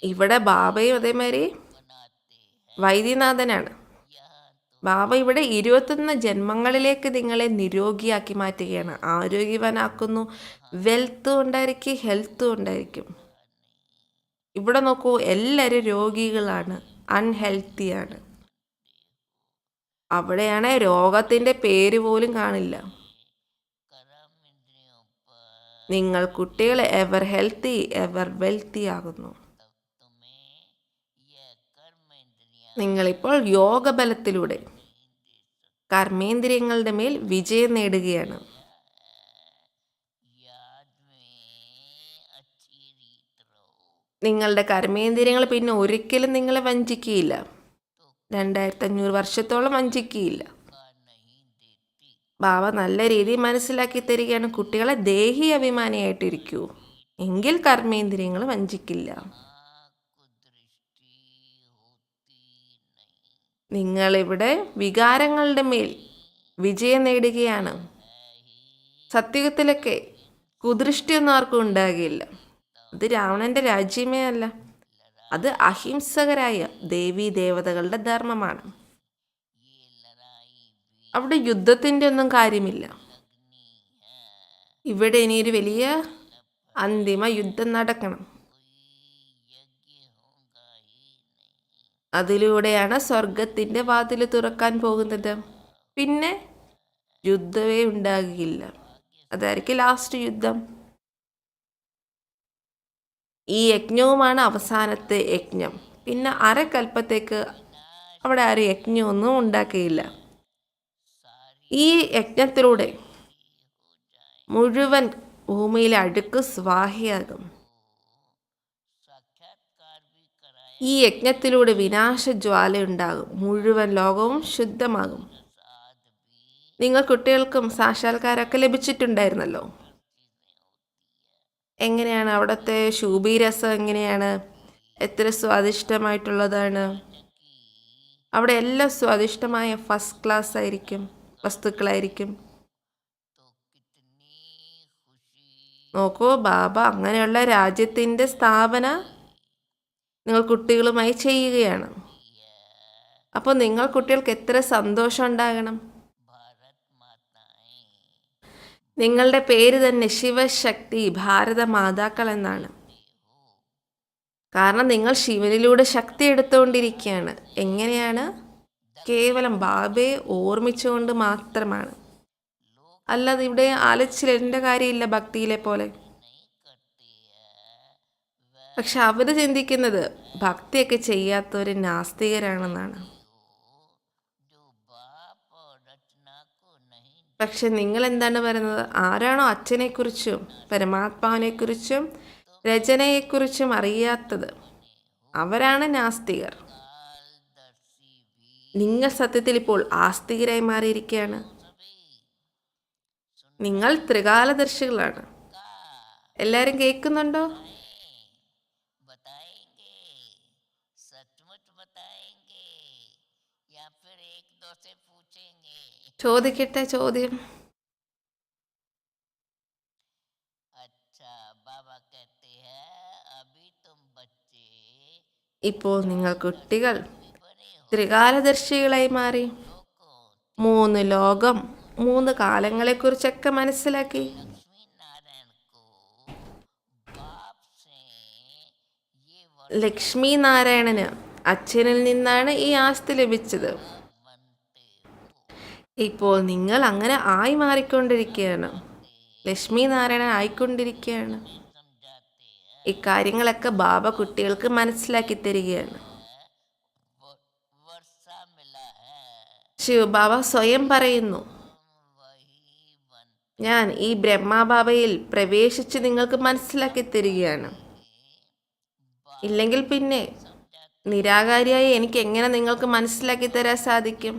ഇവിടെ ബാബയും അതേമാതിരി വൈദ്യനാഥനാണ്. ബാബ ഇവിടെ 21 ജന്മങ്ങളിലേക്ക് നിങ്ങളെ നിരോഗിയാക്കി മാറ്റുകയാണ്, ആരോഗ്യവാനാക്കുന്നു. വെൽത്തും ഉണ്ടായിരിക്കും, ഹെൽത്തും ഉണ്ടായിരിക്കും. ഇവിടെ നോക്കൂ, എല്ലാവരും രോഗികളാണ്, അൺഹെൽത്തിയാണ്. അവിടെയാണ് രോഗത്തിൻ്റെ പേര് പോലും കാണില്ല. നിങ്ങൾ കുട്ടികൾ എവർ ഹെൽത്തി എവർ വെൽത്തി ആകുന്നു. നിങ്ങളിപ്പോൾ യോഗബലത്തിലൂടെ കർമ്മേന്ദ്രിയങ്ങളുടെ മേൽ വിജയം നേടുകയാണ്. നിങ്ങളുടെ കർമ്മേന്ദ്രിയങ്ങൾ പിന്നെ ഒരിക്കലും നിങ്ങളെ വഞ്ചിക്കുകയില്ല, 2500 വർഷത്തോളം വഞ്ചിക്കുകയില്ല. ബാബ നല്ല രീതിയിൽ മനസ്സിലാക്കി തരികയാണ്, കുട്ടികളെ ദേഹി അഭിമാനിയായിട്ടിരിക്കൂ, എങ്കിൽ കർമ്മേന്ദ്രിയങ്ങൾ വഞ്ചിക്കില്ല. നിങ്ങളിവിടെ വികാരങ്ങളുടെ മേൽ വിജയം നേടുകയാണ്. സത്യത്തിലൊക്കെ കുദൃഷ്ടിയൊന്നും ആർക്കും ഉണ്ടാകുകയില്ല. അത് രാവണന്റെ രാജ്യമേ അല്ല, അത് അഹിംസകരായ ദേവീ ദേവതകളുടെ ധർമ്മമാണ്. അവിടെ യുദ്ധത്തിൻ്റെ ഒന്നും കാര്യമില്ല. ഇവിടെ ഇനിയൊരു വലിയ അന്തിമ യുദ്ധം നടക്കണം. അതിലൂടെയാണ് സ്വർഗത്തിൻ്റെ വാതിൽ തുറക്കാൻ പോകുന്നത്. പിന്നെ യുദ്ധമേ ഉണ്ടാകുകയില്ല, അതായിരിക്കും ലാസ്റ്റ് യുദ്ധം. ഈ യജ്ഞവുമാണ് അവസാനത്തെ യജ്ഞം. പിന്നെ അരക്കൽപ്പത്തേക്ക് അവിടെ ആരും യജ്ഞമൊന്നും ഉണ്ടാക്കുകയില്ല. ഈ യജ്ഞത്തിലൂടെ മുഴുവൻ ഭൂമിയിലെ അഴുക്ക് സ്വാഹിയാകും. ഈ യജ്ഞത്തിലൂടെ വിനാശജ്വാല ഉണ്ടാകും, മുഴുവൻ ലോകവും ശുദ്ധമാകും. നിങ്ങൾ കുട്ടികൾക്കും സാക്ഷാത്കാരമൊക്കെ ലഭിച്ചിട്ടുണ്ടായിരുന്നല്ലോ. എങ്ങനെയാണ് അവിടുത്തെ ശൂബീരസം, എങ്ങനെയാണ്, എത്ര സ്വാദിഷ്ടമായിട്ടുള്ളതാണ്. അവിടെ എല്ലാം സ്വാദിഷ്ടമായ ഫസ്റ്റ് ക്ലാസ് ആയിരിക്കും, വസ്തുക്കളായിരിക്കും. നോക്കൂ, ബാബ അങ്ങനെയുള്ള രാജ്യത്തിൻ്റെ സ്ഥാപന നിങ്ങൾ കുട്ടികളുമായി ചെയ്യുകയാണ്. അപ്പോൾ നിങ്ങൾ കുട്ടികൾക്ക് എത്ര സന്തോഷം ഉണ്ടാകണം. നിങ്ങളുടെ പേര് തന്നെ ശിവശക്തി ഭാരത മാതാക്കൾ എന്നാണ്. കാരണം നിങ്ങൾ ശിവനിലൂടെ ശക്തി എടുത്തുകൊണ്ടിരിക്കുകയാണ്. എങ്ങനെയാണ്? കേവലം ബാബയെ ഓർമ്മിച്ചുകൊണ്ട് മാത്രമാണ്. അല്ലാതെ ഇവിടെ ആലച്ചിലിൻ്റെ കാര്യമില്ല ഭക്തിയിലെ പോലെ. പക്ഷെ അവർ ചിന്തിക്കുന്നത് ഭക്തിയൊക്കെ ചെയ്യാത്തവർ നാസ്തികരാണെന്നാണ്. പക്ഷെ നിങ്ങൾ എന്താണ് പറയുന്നത്? ആരാണോ അച്ഛനെക്കുറിച്ചും പരമാത്മാവിനെക്കുറിച്ചും രചനയെക്കുറിച്ചും അറിയാത്തത് അവരാണ് നാസ്തികർ. നിങ്ങൾ സത്യത്തിൽ ഇപ്പോൾ ആസ്തികരായി മാറിയിരിക്കുകയാണ്. നിങ്ങൾ ത്രികാലദർശികളാണ്. എല്ലാവരും കേൾക്കുന്നുണ്ടോ? ചോദിക്കട്ടെ ചോദ്യം. अच्छा बाबा कहते हैं अभी तुम बच्चे ഇപ്പോൾ നിങ്ങൾ കുട്ടികൾ बड़े हो ത്രികാലദർശികളായി മാറി. लोगों 3 ലോകം 3 കാലങ്ങളെക്കുറിച്ചൊക്കെ മനസ്സിലാക്കി. लक्ष्मी नारायण को बाप से ये ലക്ഷ്മി നാരായണന് അച്ഛനിൽ നിന്നാണ് ഈ ആസ്തി ലഭിച്ചത്. बनते हो ഇപ്പോൾ നിങ്ങൾ അങ്ങനെ ആയി മാറിക്കൊണ്ടിരിക്കുകയാണ്. ലക്ഷ്മി നാരായണൻ ആയിക്കൊണ്ടിരിക്കുകയാണ്. समझाते हैं ഇക്കാര്യങ്ങളൊക്കെ ബാബ കുട്ടികൾക്ക് മനസ്സിലാക്കി തരികയാണ്. वर्षा मिला है ശിവബാബ സ്വയം പറയുന്നു, वही बन ഞാൻ ഈ ബ്രഹ്മാബാബയിൽ പ്രവേശിച്ച് നിങ്ങൾക്ക് മനസ്സിലാക്കി തരികയാണ്. ഇല്ലെങ്കിൽ പിന്നെ നിരാകാരിയായി എനിക്ക് എങ്ങനെ നിങ്ങൾക്ക് മനസ്സിലാക്കി തരാൻ സാധിക്കും?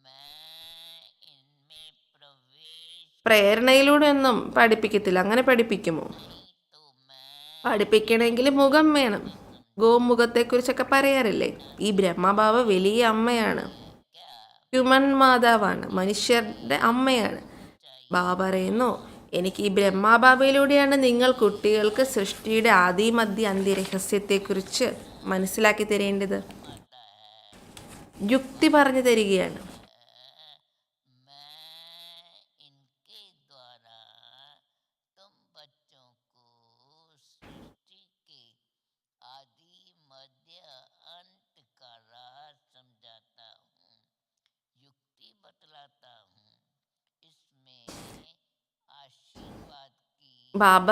मैं इनमें प्रवेश പ്രേരണയിലൂടെ ഒന്നും പഠിപ്പിക്കത്തില്ല. അങ്ങനെ പഠിപ്പിക്കുമോ? तो मैं പഠിപ്പിക്കണമെങ്കിൽ മുഖം വേണം. ഗോമുഖത്തെക്കുറിച്ചൊക്കെ പറയാറില്ലേ? ഈ ബ്രഹ്മബാബ വലിയ അമ്മയാണ്, ഹ്യൂമൻ മാതാവാണ്, മനുഷ്യരുടെ അമ്മയാണ്. ബാബ പറയുന്നു, എനിക്ക് ഈ ബ്രഹ്മബാബയിലൂടെയാണ് നിങ്ങൾ കുട്ടികൾക്ക് സൃഷ്ടിയുടെ ആദിമധ്യ അന്ത്യരഹസ്യത്തെക്കുറിച്ച് മനസ്സിലാക്കി തരേണ്ടത്. യുക്തി പറഞ്ഞു തരികയാണ്. मैं इनके द्वारा तुम बच्चों को सृष्टि के आदि मध्य अंत का राज समझाता हूँ युक्ति बतलाता हूँ इसमें आशीर्वाद की ബാബ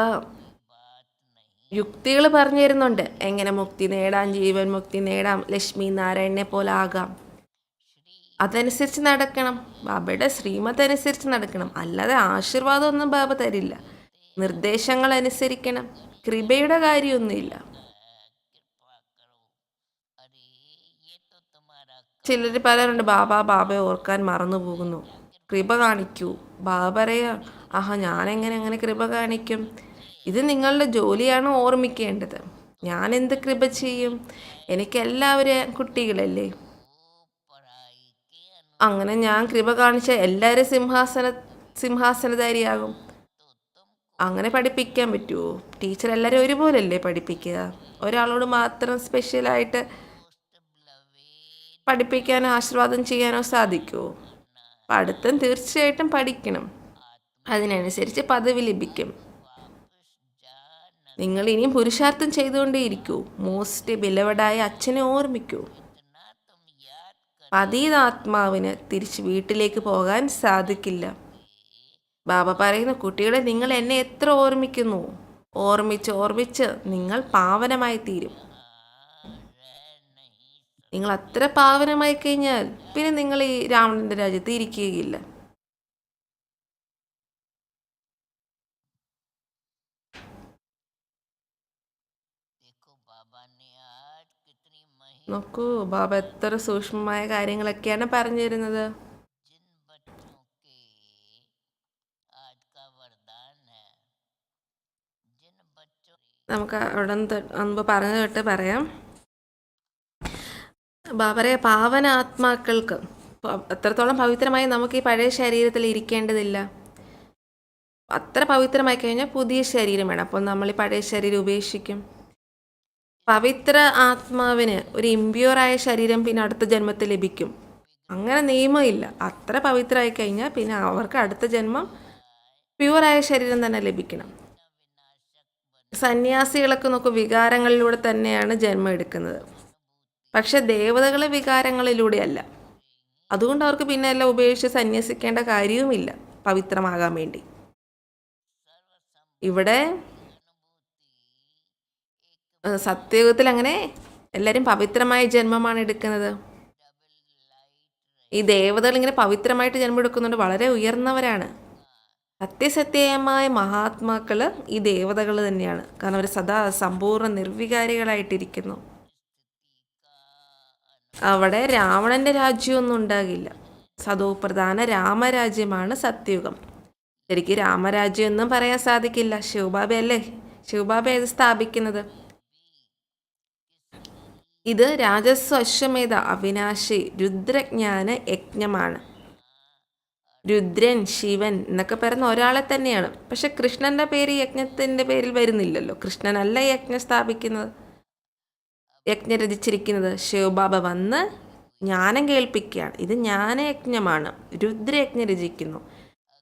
बात नहीं യുക്തികൾ പറഞ്ഞു തരുന്നുണ്ട്. എങ്ങനെ മുക്തി നേടാം, ജീവൻ മുക്തി നേടാം, ലക്ഷ്മി നാരായണനെ പോലെ ആകാം. അതനുസരിച്ച് നടക്കണം. ബാബയുടെ ശ്രീമത് അനുസരിച്ച് നടക്കണം. അല്ലാതെ ആശീർവാദമൊന്നും ബാബ തരില്ല. നിർദ്ദേശങ്ങൾ അനുസരിക്കണം. കൃപയുടെ കാര്യമൊന്നുമില്ല. कृपा करो अरे ये तो तुम्हारा ചിലർ പറയാറുണ്ട്, ബാബയെ ഓർക്കാൻ മറന്നു പോകുന്നു, കൃപ കാണിക്കൂ. ബാബ പറയാ, ആഹാ ഞാനെങ്ങനെ അങ്ങനെ കൃപ കാണിക്കും? ഇത് നിങ്ങളുടെ ജോലിയാണ് ഓർമ്മിക്കേണ്ടത്. ഞാൻ എന്ത് കൃപ ചെയ്യും? എനിക്കെല്ലാവരും കുട്ടികളല്ലേ. पढ़ाई के അങ്ങനെ ഞാൻ കൃപ കാണിച്ച എല്ലാവരും സിംഹാസനധാരിയാകും. അങ്ങനെ പഠിപ്പിക്കാൻ പറ്റുമോ? ടീച്ചർ എല്ലാവരും ഒരുപോലല്ലേ പഠിപ്പിക്കുക? ഒരാളോട് മാത്രം സ്പെഷ്യലായിട്ട് പഠിപ്പിക്കാനോ ആശീർവാദം ചെയ്യാനോ സാധിക്കുമോ? പഠിത്തം തീർച്ചയായിട്ടും പഠിക്കണം. അതിനനുസരിച്ച് പദവി ലഭിക്കും. നിങ്ങൾ ഇനിയും പുരുഷാർത്ഥം ചെയ്തുകൊണ്ടേയിരിക്കൂ. മോസ്റ്റ് ബിലവഡായ അച്ഛനെ ഓർമ്മിക്കൂ. പതീതാത്മാവിന് തിരിച്ച് വീട്ടിലേക്ക് പോകാൻ സാധിക്കില്ല. ബാബ പറയുന്നു, കുട്ടികളെ നിങ്ങൾ എന്നെ എത്ര ഓർമ്മിക്കുന്നു, ഓർമ്മിച്ച് നിങ്ങൾ പാവനമായി തീരും. നിങ്ങൾ അത്ര പാവനമായി കഴിഞ്ഞാൽ പിന്നെ നിങ്ങൾ ഈ രാവണന്റെ രാജ്യത്ത് ഇരിക്കുകയില്ല. देखो बाबा ने आज कितनी मही നോക്കൂ, ബാബ എത്ര സൂക്ഷ്മമായ കാര്യങ്ങളൊക്കെയാണ് പറഞ്ഞു തരുന്നത്. जिन बच्चों के आज का वरदान है जिन बच्चों നമുക്ക് അവിടെ മുമ്പ് പറഞ്ഞു കേട്ട് പറയാം. ബാബറെ പാവന ആത്മാക്കൾക്ക് എത്രത്തോളം പവിത്രമായി നമുക്ക് ഈ പഴയ ശരീരത്തിൽ ഇരിക്കേണ്ടതില്ല. അത്ര പവിത്രമായി കഴിഞ്ഞാൽ പുതിയ ശരീരം വേണം. അപ്പോൾ നമ്മൾ ഈ പഴയ ശരീരം ഉപേക്ഷിക്കും. പവിത്ര ആത്മാവിന് ഒരു ഇമ്പ്യൂറായ ശരീരം പിന്നെ അടുത്ത ജന്മത്തിൽ ലഭിക്കും. അങ്ങനെ നിയമമില്ല. അത്ര പവിത്രമായി കഴിഞ്ഞാൽ പിന്നെ അവർക്ക് അടുത്ത ജന്മം പ്യൂറായ ശരീരം തന്നെ ലഭിക്കണം. സന്യാസികളൊക്കെ നോക്കൂ, വികാരങ്ങളിലൂടെ തന്നെയാണ് ജന്മം എടുക്കുന്നത്. പക്ഷെ ദേവതകൾ വികാരങ്ങളിലൂടെയല്ല. അതുകൊണ്ട് അവർക്ക് പിന്നെ എല്ലാം ഉപേക്ഷിച്ച് സന്യസിക്കേണ്ട കാര്യവുമില്ല പവിത്രമാകാൻ വേണ്ടി. ഇവിടെ സത്യയുഗത്തിൽ അങ്ങനെ എല്ലാവരും പവിത്രമായ ജന്മമാണ് എടുക്കുന്നത്. ഈ ദേവതകൾ ഇങ്ങനെ പവിത്രമായിട്ട് ജന്മം എടുക്കുന്നുണ്ട്, വളരെ ഉയർന്നവരാണ്. സത്യസത്യമായ മഹാത്മാക്കൾ ഈ ദേവതകൾ തന്നെയാണ്. കാരണം അവർ സദാ സമ്പൂർണ്ണ നിർവികാരികളായിട്ടിരിക്കുന്നു. അവിടെ രാവണന്റെ രാജ്യമൊന്നും ഉണ്ടാകില്ല. സതോപ്രധാന രാമരാജ്യമാണ് സത്യയുഗം. ശരിക്കും രാമരാജ്യം എന്നും പറയാൻ സാധിക്കില്ല. ശിവബാബയല്ലേ, ശിവബാബ ഏത് സ്ഥാപിക്കുന്നത്? ഇത് രാജസ്വ അശ്വമേധ അവിനാശി രുദ്രജ്ഞാന യജ്ഞമാണ്. രുദ്രൻ, ശിവൻ എന്നൊക്കെ പറയുന്ന ഒരാളെ തന്നെയാണ്. പക്ഷെ കൃഷ്ണന്റെ പേര് യജ്ഞത്തിൻ്റെ പേരിൽ വരുന്നില്ലല്ലോ. കൃഷ്ണനല്ല യജ്ഞം സ്ഥാപിക്കുന്നത്, യജ്ഞം രചിച്ചിരിക്കുന്നത്. ശിവബാബ വന്ന് ജ്ഞാനം കേൾപ്പിക്കുകയാണ്. ഇത് ജ്ഞാനയജ്ഞമാണ്. രുദ്രയജ്ഞം രചിക്കുന്നു.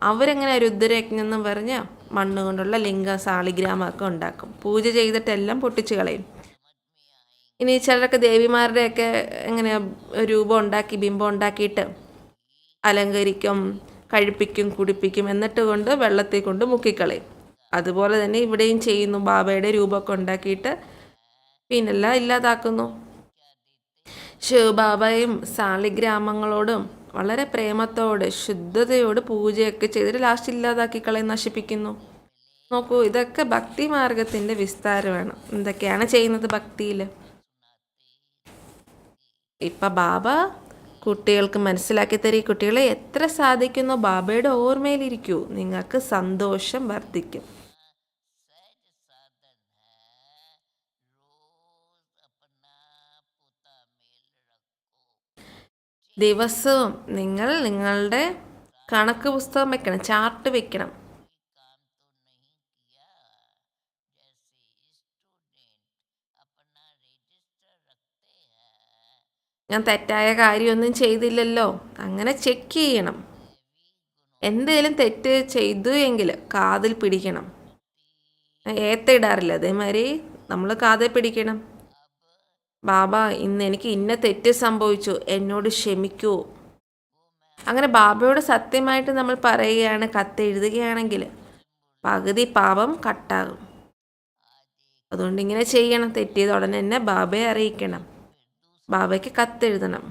അവരെങ്ങനെ രുദ്രയജ്ഞം എന്ന് പറഞ്ഞ് മണ്ണ് കൊണ്ടുള്ള ലിംഗം, സാളിഗ്രാമമൊക്കെ ഉണ്ടാക്കും. പൂജ ചെയ്തിട്ടെല്ലാം പൊട്ടിച്ച് കളയും. ഇനി ചിലരൊക്കെ ദേവിമാരുടെയൊക്കെ എങ്ങനെ രൂപം ഉണ്ടാക്കി, ബിംബം ഉണ്ടാക്കിയിട്ട് അലങ്കരിക്കും, കഴിപ്പിക്കും, കുടിപ്പിക്കും, എന്നിട്ട് കൊണ്ട് വെള്ളത്തിൽ കൊണ്ട് മുക്കിക്കളയും. അതുപോലെ തന്നെ ഇവിടെയും ചെയ്യുന്നു. ബാബയുടെ രൂപമൊക്കെ ഉണ്ടാക്കിയിട്ട് പിന്നെല്ലാം ഇല്ലാതാക്കുന്നു. ശിവബാബയും സാളിഗ്രാമങ്ങളോടും വളരെ പ്രേമത്തോടെ ശുദ്ധതയോട് പൂജയൊക്കെ ചെയ്തിട്ട് ലാസ്റ്റ് ഇല്ലാതാക്കി കളയും, നശിപ്പിക്കുന്നു. നോക്കൂ, ഇതൊക്കെ ഭക്തി മാർഗത്തിൻ്റെ വിസ്താരമാണ്. എന്തൊക്കെയാണ് ചെയ്യുന്നത് ഭക്തിയിൽ. ഇപ്പം ബാബ കുട്ടികൾക്ക് മനസ്സിലാക്കി തരും. കുട്ടികളെ എത്ര സാധിക്കുന്നോ ബാബയുടെ ഓർമ്മയിലിരിക്കൂ, നിങ്ങൾക്ക് സന്തോഷം വർദ്ധിക്കും. ദിവസവും നിങ്ങൾ നിങ്ങളുടെ കണക്ക് പുസ്തകം വെക്കണം, ചാർട്ട് വെക്കണം. ഞാൻ തെറ്റായ കാര്യമൊന്നും ചെയ്തില്ലല്ലോ, അങ്ങനെ ചെക്ക് ചെയ്യണം. എന്തെങ്കിലും തെറ്റ് ചെയ്തു എങ്കിൽ കാതിൽ പിടിക്കണം. ഏത്തയിടാറില്ല, അതേമാതിരി നമ്മൾ കാതിൽ പിടിക്കണം. ബാബ, ഇന്ന് എനിക്ക് ഇന്ന തെറ്റ് സംഭവിച്ചു, എന്നോട് ക്ഷമിക്കൂ. അങ്ങനെ ബാബയോട് സത്യമായിട്ട് നമ്മൾ പറയുകയാണ്, കത്തെഴുതുകയാണെങ്കിൽ പകുതി പാപം കട്ടാകും. അതുകൊണ്ട് ഇങ്ങനെ ചെയ്യണം. തെറ്റിയത് ഉടനെ തന്നെ ബാബയെ അറിയിക്കണം, ബാബയ്ക്ക് കത്തെഴുതണം.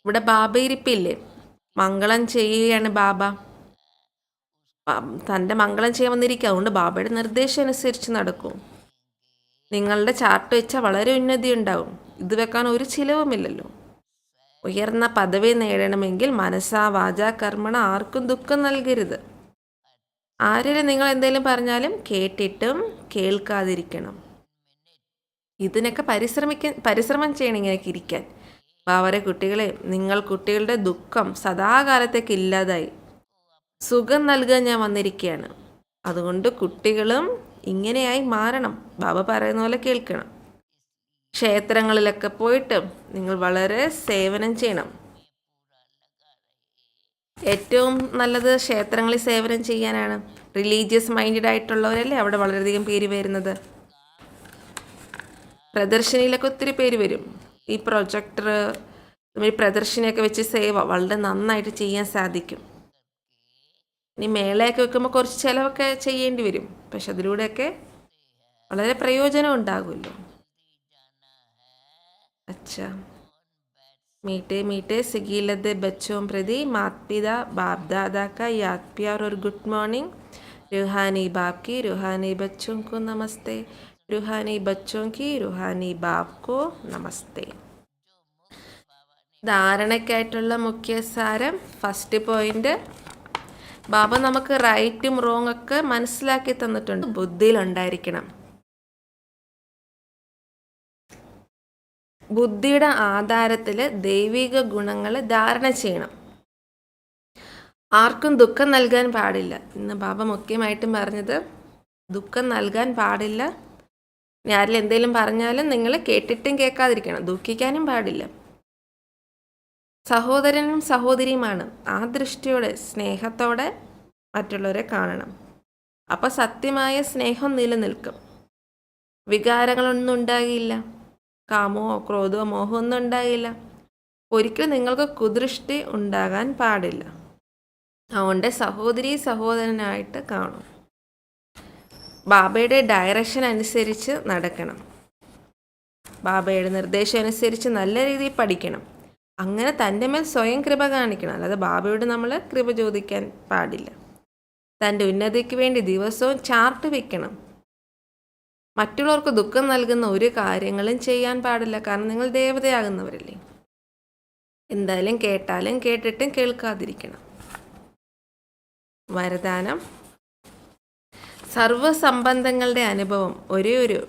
ഇവിടെ ബാബ ഇരിപ്പില്ലേ, മംഗളം ചെയ്യുകയാണ് ബാബ. തൻ്റെ മംഗളം ചെയ്യാൻ വന്നിരിക്കുക. അതുകൊണ്ട് ബാബയുടെ നിർദ്ദേശം അനുസരിച്ച് നടക്കും. നിങ്ങളുടെ ചാർട്ട് വെച്ചാൽ വളരെ ഉന്നതി ഉണ്ടാവും. ഇത് വെക്കാൻ ഒരു ചിലവുമില്ലല്ലോ. ഉയർന്ന പദവി നേടണമെങ്കിൽ മനസ്സാ വാചാ കർമ്മണ ആർക്കും ദുഃഖം നൽകരുത്. ആരെങ്കിലും നിങ്ങൾ എന്തെങ്കിലും പറഞ്ഞാലും കേട്ടിട്ടും കേൾക്കാതിരിക്കണം. ഇതിനൊക്കെ പരിശ്രമം ചെയ്യണം ഇങ്ങനെയൊക്കെ ഇരിക്കാൻ. ബാബയുടെ കുട്ടികളെ, നിങ്ങൾ കുട്ടികളുടെ ദുഃഖം സദാകാലത്തേക്ക് ഇല്ലാതായി സുഖം നൽകാൻ ഞാൻ വന്നിരിക്കുകയാണ്. അതുകൊണ്ട് കുട്ടികളും ഇങ്ങനെയായി മാറണം. ബാബ പറയുന്ന പോലെ കേൾക്കണം. ക്ഷേത്രങ്ങളിലൊക്കെ പോയിട്ട് നിങ്ങൾ വളരെ സേവനം ചെയ്യണം. ഏറ്റവും നല്ലത് ക്ഷേത്രങ്ങളിൽ സേവനം ചെയ്യാനാണ്. റിലീജിയസ് മൈൻഡഡ് ആയിട്ടുള്ളവരല്ലേ അവിടെ വളരെയധികം പേര് വരുന്നത്. പ്രദർശനിയിലൊക്കെ ഒത്തിരി പേര് വരും. ഈ പ്രൊജക്ടർ, പ്രദർശനിയൊക്കെ വെച്ച് സേവ വളരെ നന്നായിട്ട് ചെയ്യാൻ സാധിക്കും. ഇനി മേളയൊക്കെ വെക്കുമ്പോൾ കുറച്ച് ചിലവൊക്കെ ചെയ്യേണ്ടി വരും. പക്ഷെ അതിലൂടെയൊക്കെ വളരെ പ്രയോജനം ഉണ്ടാകുമല്ലോ. अच्छा, मीठे मीठे सिगीलदे बच्चों प्रति माता पिता बाप दादा का याद प्यार और गुड मॉर्निंग. रूहानी बाप की रूहानी बच्चों को नमस्ते. रूहानी बच्चों की रूहानी बाप को नमस्ते. ധാരണയ്ക്കായിട്ടുള്ള മുഖ്യ സാരം. ഫസ്റ്റ് പോയിന്റ്, ബാബ നമുക്ക് റൈറ്റും റോങ് ഒക്കെ മനസ്സിലാക്കി തന്നിട്ടുണ്ട്. ബുദ്ധിയിലുണ്ടായിരിക്കണം. ബുദ്ധിയുടെ ആധാരത്തിൽ ദൈവിക ഗുണങ്ങൾ ധാരണ ചെയ്യണം. ആർക്കും ദുഃഖം നൽകാൻ പാടില്ല. ഇന്ന് ബാബ മുഖ്യമായിട്ടും പറഞ്ഞത് ദുഃഖം നൽകാൻ പാടില്ല. ഇനി ആരിൽ എന്തെങ്കിലും പറഞ്ഞാലും നിങ്ങൾ കേട്ടിട്ടും കേൾക്കാതിരിക്കണം. ദുഃഖിക്കാനും പാടില്ല. സഹോദരനും സഹോദരിയുമാണ്. ആ ദൃഷ്ടിയോടെ സ്നേഹത്തോടെ മറ്റുള്ളവരെ കാണണം. അപ്പോൾ സത്യമായ സ്നേഹം നിലനിൽക്കും. വികാരങ്ങളൊന്നും ഉണ്ടാകില്ല. കാമമോ ക്രോധമോ മോഹമോ ഒന്നും ഉണ്ടാകില്ല. ഒരിക്കലും നിങ്ങൾക്ക് കുദൃഷ്ടി ഉണ്ടാകാൻ പാടില്ല. അതുകൊണ്ട് സഹോദരി സഹോദരനായിട്ട് കാണും. ബാബയുടെ ഡയറക്ഷൻ അനുസരിച്ച് നടക്കണം. ബാബയുടെ നിർദ്ദേശം അനുസരിച്ച് നല്ല രീതിയിൽ പഠിക്കണം. അങ്ങനെ തൻ്റെ മേൽ സ്വയം കൃപ കാണിക്കണം. അല്ലാതെ ബാബയോട് നമ്മൾ കൃപ ചോദിക്കാൻ പാടില്ല. തൻ്റെ ഉന്നതിക്ക് വേണ്ടി ദിവസവും ചാർട്ട് വെക്കണം. മറ്റുള്ളവർക്ക് ദുഃഖം നൽകുന്ന ഒരു കാര്യങ്ങളും ചെയ്യാൻ പാടില്ല. കാരണം നിങ്ങൾ ദേവതയാകുന്നവരല്ലേ. എന്തായാലും കേട്ടാലും കേട്ടിട്ടും കേൾക്കാതിരിക്കണം. വരദാനം. സർവസംബന്ധങ്ങളുടെ അനുഭവം ഒരേ ഒരു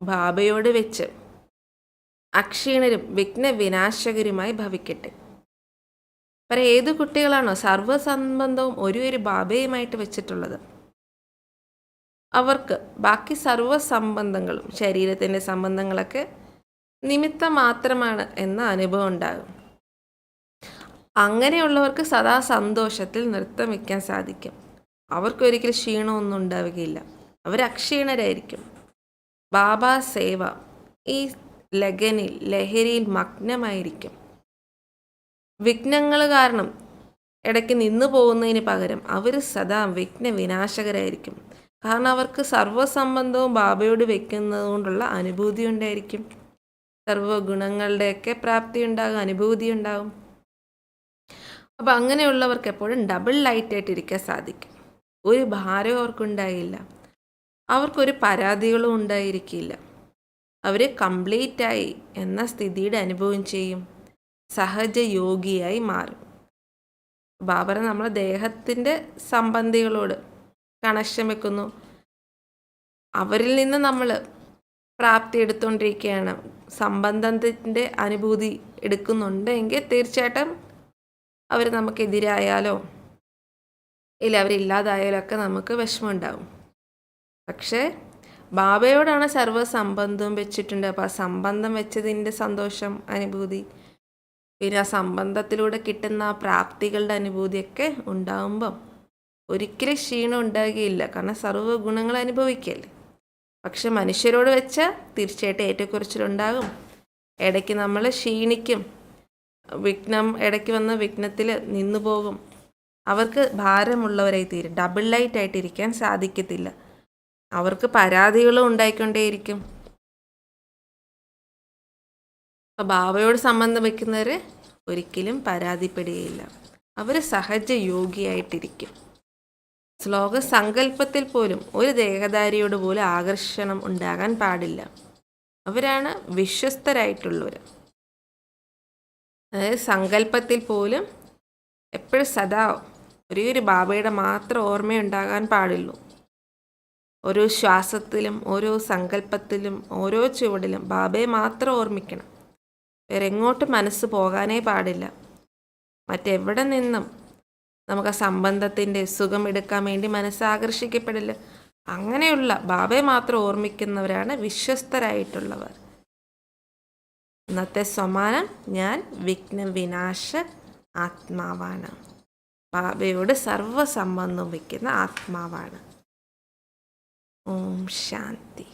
ബാബയോട് വെച്ച് അക്ഷീണരും വിഘ്നവിനാശകരുമായി ഭവിക്കട്ടെ. ਪਰ ഏത് കുട്ടികളാണോ സർവ്വസംബന്ധവും ഒരു ബാബയുമായിട്ട് വെച്ചിട്ടുള്ളത്, അവർക്ക് ബാക്കി സർവ്വസംബന്ധങ്ങളും ശരീരത്തിൻ്റെ സംബന്ധങ്ങളൊക്കെ നിമിത്തം മാത്രമാണ് എന്ന അനുഭവം ഉണ്ടാകും. അങ്ങനെയുള്ളവർക്ക് സദാ സന്തോഷത്തിൽ നൃത്തം വയ്ക്കാൻ സാധിക്കും. അവർക്കൊരിക്കലും ക്ഷീണമൊന്നും ഉണ്ടാവുകയില്ല. അവർ അക്ഷീണരായിരിക്കും. ബാബാ സേവ ഈ ലഹരിയിൽ മഗ്നമായിരിക്കും. വിഘ്നങ്ങൾ കാരണം ഇടയ്ക്ക് നിന്നു പോകുന്നതിന് പകരം അവർ സദാ വിഘ്നവിനാശകരായിരിക്കും. കാരണം അവർക്ക് സർവ്വസംബന്ധവും ബാബയോട് വെക്കുന്നത് കൊണ്ടുള്ള അനുഭൂതി ഉണ്ടായിരിക്കും. സർവ്വഗുണങ്ങളുടെയൊക്കെ പ്രാപ്തി ഉണ്ടാകും, അനുഭൂതി ഉണ്ടാകും. അപ്പം അങ്ങനെയുള്ളവർക്ക് എപ്പോഴും ഡബിൾ ലൈറ്റായിട്ട് ഇരിക്കാൻ സാധിക്കും. ഒരു ഭാരവും അവർക്കുണ്ടായില്ല, അവർക്കൊരു പരാതികളും ഉണ്ടായിരിക്കില്ല. അവർ കംപ്ലീറ്റായി എന്ന സ്ഥിതിയുടെ അനുഭവം ചെയ്യും, സഹജ യോഗിയായി മാറും. ബാബർ നമ്മളെ ദേഹത്തിൻ്റെ സംബന്ധികളോട് കണക്ഷൻ വെക്കുന്നു, അവരിൽ നിന്ന് നമ്മൾ പ്രാപ്തി എടുത്തുകൊണ്ടിരിക്കുകയാണ്. സംബന്ധത്തിൻ്റെ അനുഭൂതി എടുക്കുന്നുണ്ടെങ്കിൽ തീർച്ചയായിട്ടും അവർ നമുക്കെതിരായാലോ ഇല്ല അവരില്ലാതായാലോ ഒക്കെ നമുക്ക് വിഷമമുണ്ടാവും. പക്ഷേ ബാബയോടാണ് സർവ്വസംബന്ധവും വെച്ചിട്ടുണ്ട്. അപ്പോൾ ആ സംബന്ധം വെച്ചതിൻ്റെ സന്തോഷം, അനുഭൂതി, പിന്നെ ആ സംബന്ധത്തിലൂടെ കിട്ടുന്ന ആ പ്രാപ്തികളുടെ അനുഭൂതിയൊക്കെ ഉണ്ടാകുമ്പം ഒരിക്കലും ക്ഷീണം ഉണ്ടാകുകയില്ല. കാരണം സർവ്വ ഗുണങ്ങൾ അനുഭവിക്കല്ലേ. പക്ഷെ മനുഷ്യരോട് വെച്ചാൽ തീർച്ചയായിട്ടും ഏറ്റക്കുറച്ചിലുണ്ടാകും. ഇടയ്ക്ക് നമ്മൾ ക്ഷീണിക്കും, ഇടയ്ക്ക് വന്ന വിഘ്നത്തിൽ നിന്നു പോകും. അവർക്ക് ഭാരമുള്ളവരായി തീരും, ഡബിൾ ലൈറ്റായിട്ടിരിക്കാൻ സാധിക്കത്തില്ല. അവർക്ക് പരാതികളും ഉണ്ടായിക്കൊണ്ടേയിരിക്കും. അപ്പോൾ ബാബയോട് സംബന്ധം വയ്ക്കുന്നവർ ഒരിക്കലും പരാതിപ്പെടുകയില്ല. അവർ സഹജ യോഗിയായിട്ടിരിക്കും. ശ്ലോക സങ്കല്പത്തിൽ പോലും ഒരു ദേഹധാരിയോട് പോലും ആകർഷണം ഉണ്ടാകാൻ പാടില്ല. അവരാണ് വിശ്വസ്തരായിട്ടുള്ളവർ. അതായത് സങ്കല്പത്തിൽ പോലും എപ്പോഴും സദാ ഒരു ബാബയുടെ മാത്രം ഓർമ്മയുണ്ടാകാൻ പാടുള്ളൂ. ഓരോ ശ്വാസത്തിലും ഓരോ സങ്കല്പത്തിലും ഓരോ ചുവടിലും ബാബയെ മാത്രം ഓർമ്മിക്കണം. വേറെ എങ്ങോട്ടും മനസ്സ് പോകാനേ പാടില്ല. മറ്റെവിടെ നിന്നും നമുക്ക് ആ സംബന്ധത്തിൻ്റെ സുഖം എടുക്കാൻ വേണ്ടി മനസ്സ് ആകർഷിക്കപ്പെടില്ല. അങ്ങനെയുള്ള ബാബയെ മാത്രം ഓർമ്മിക്കുന്നവരാണ് വിശ്വസ്തരായിട്ടുള്ളവർ. ഇന്നത്തെ സമാനം, ഞാൻ വിഘ്നവിനാശ ആത്മാവാണ്. ബാബയോട് സർവ്വസംബന്ധം വയ്ക്കുന്ന ആത്മാവാണ്. ഓം ശാന്തി.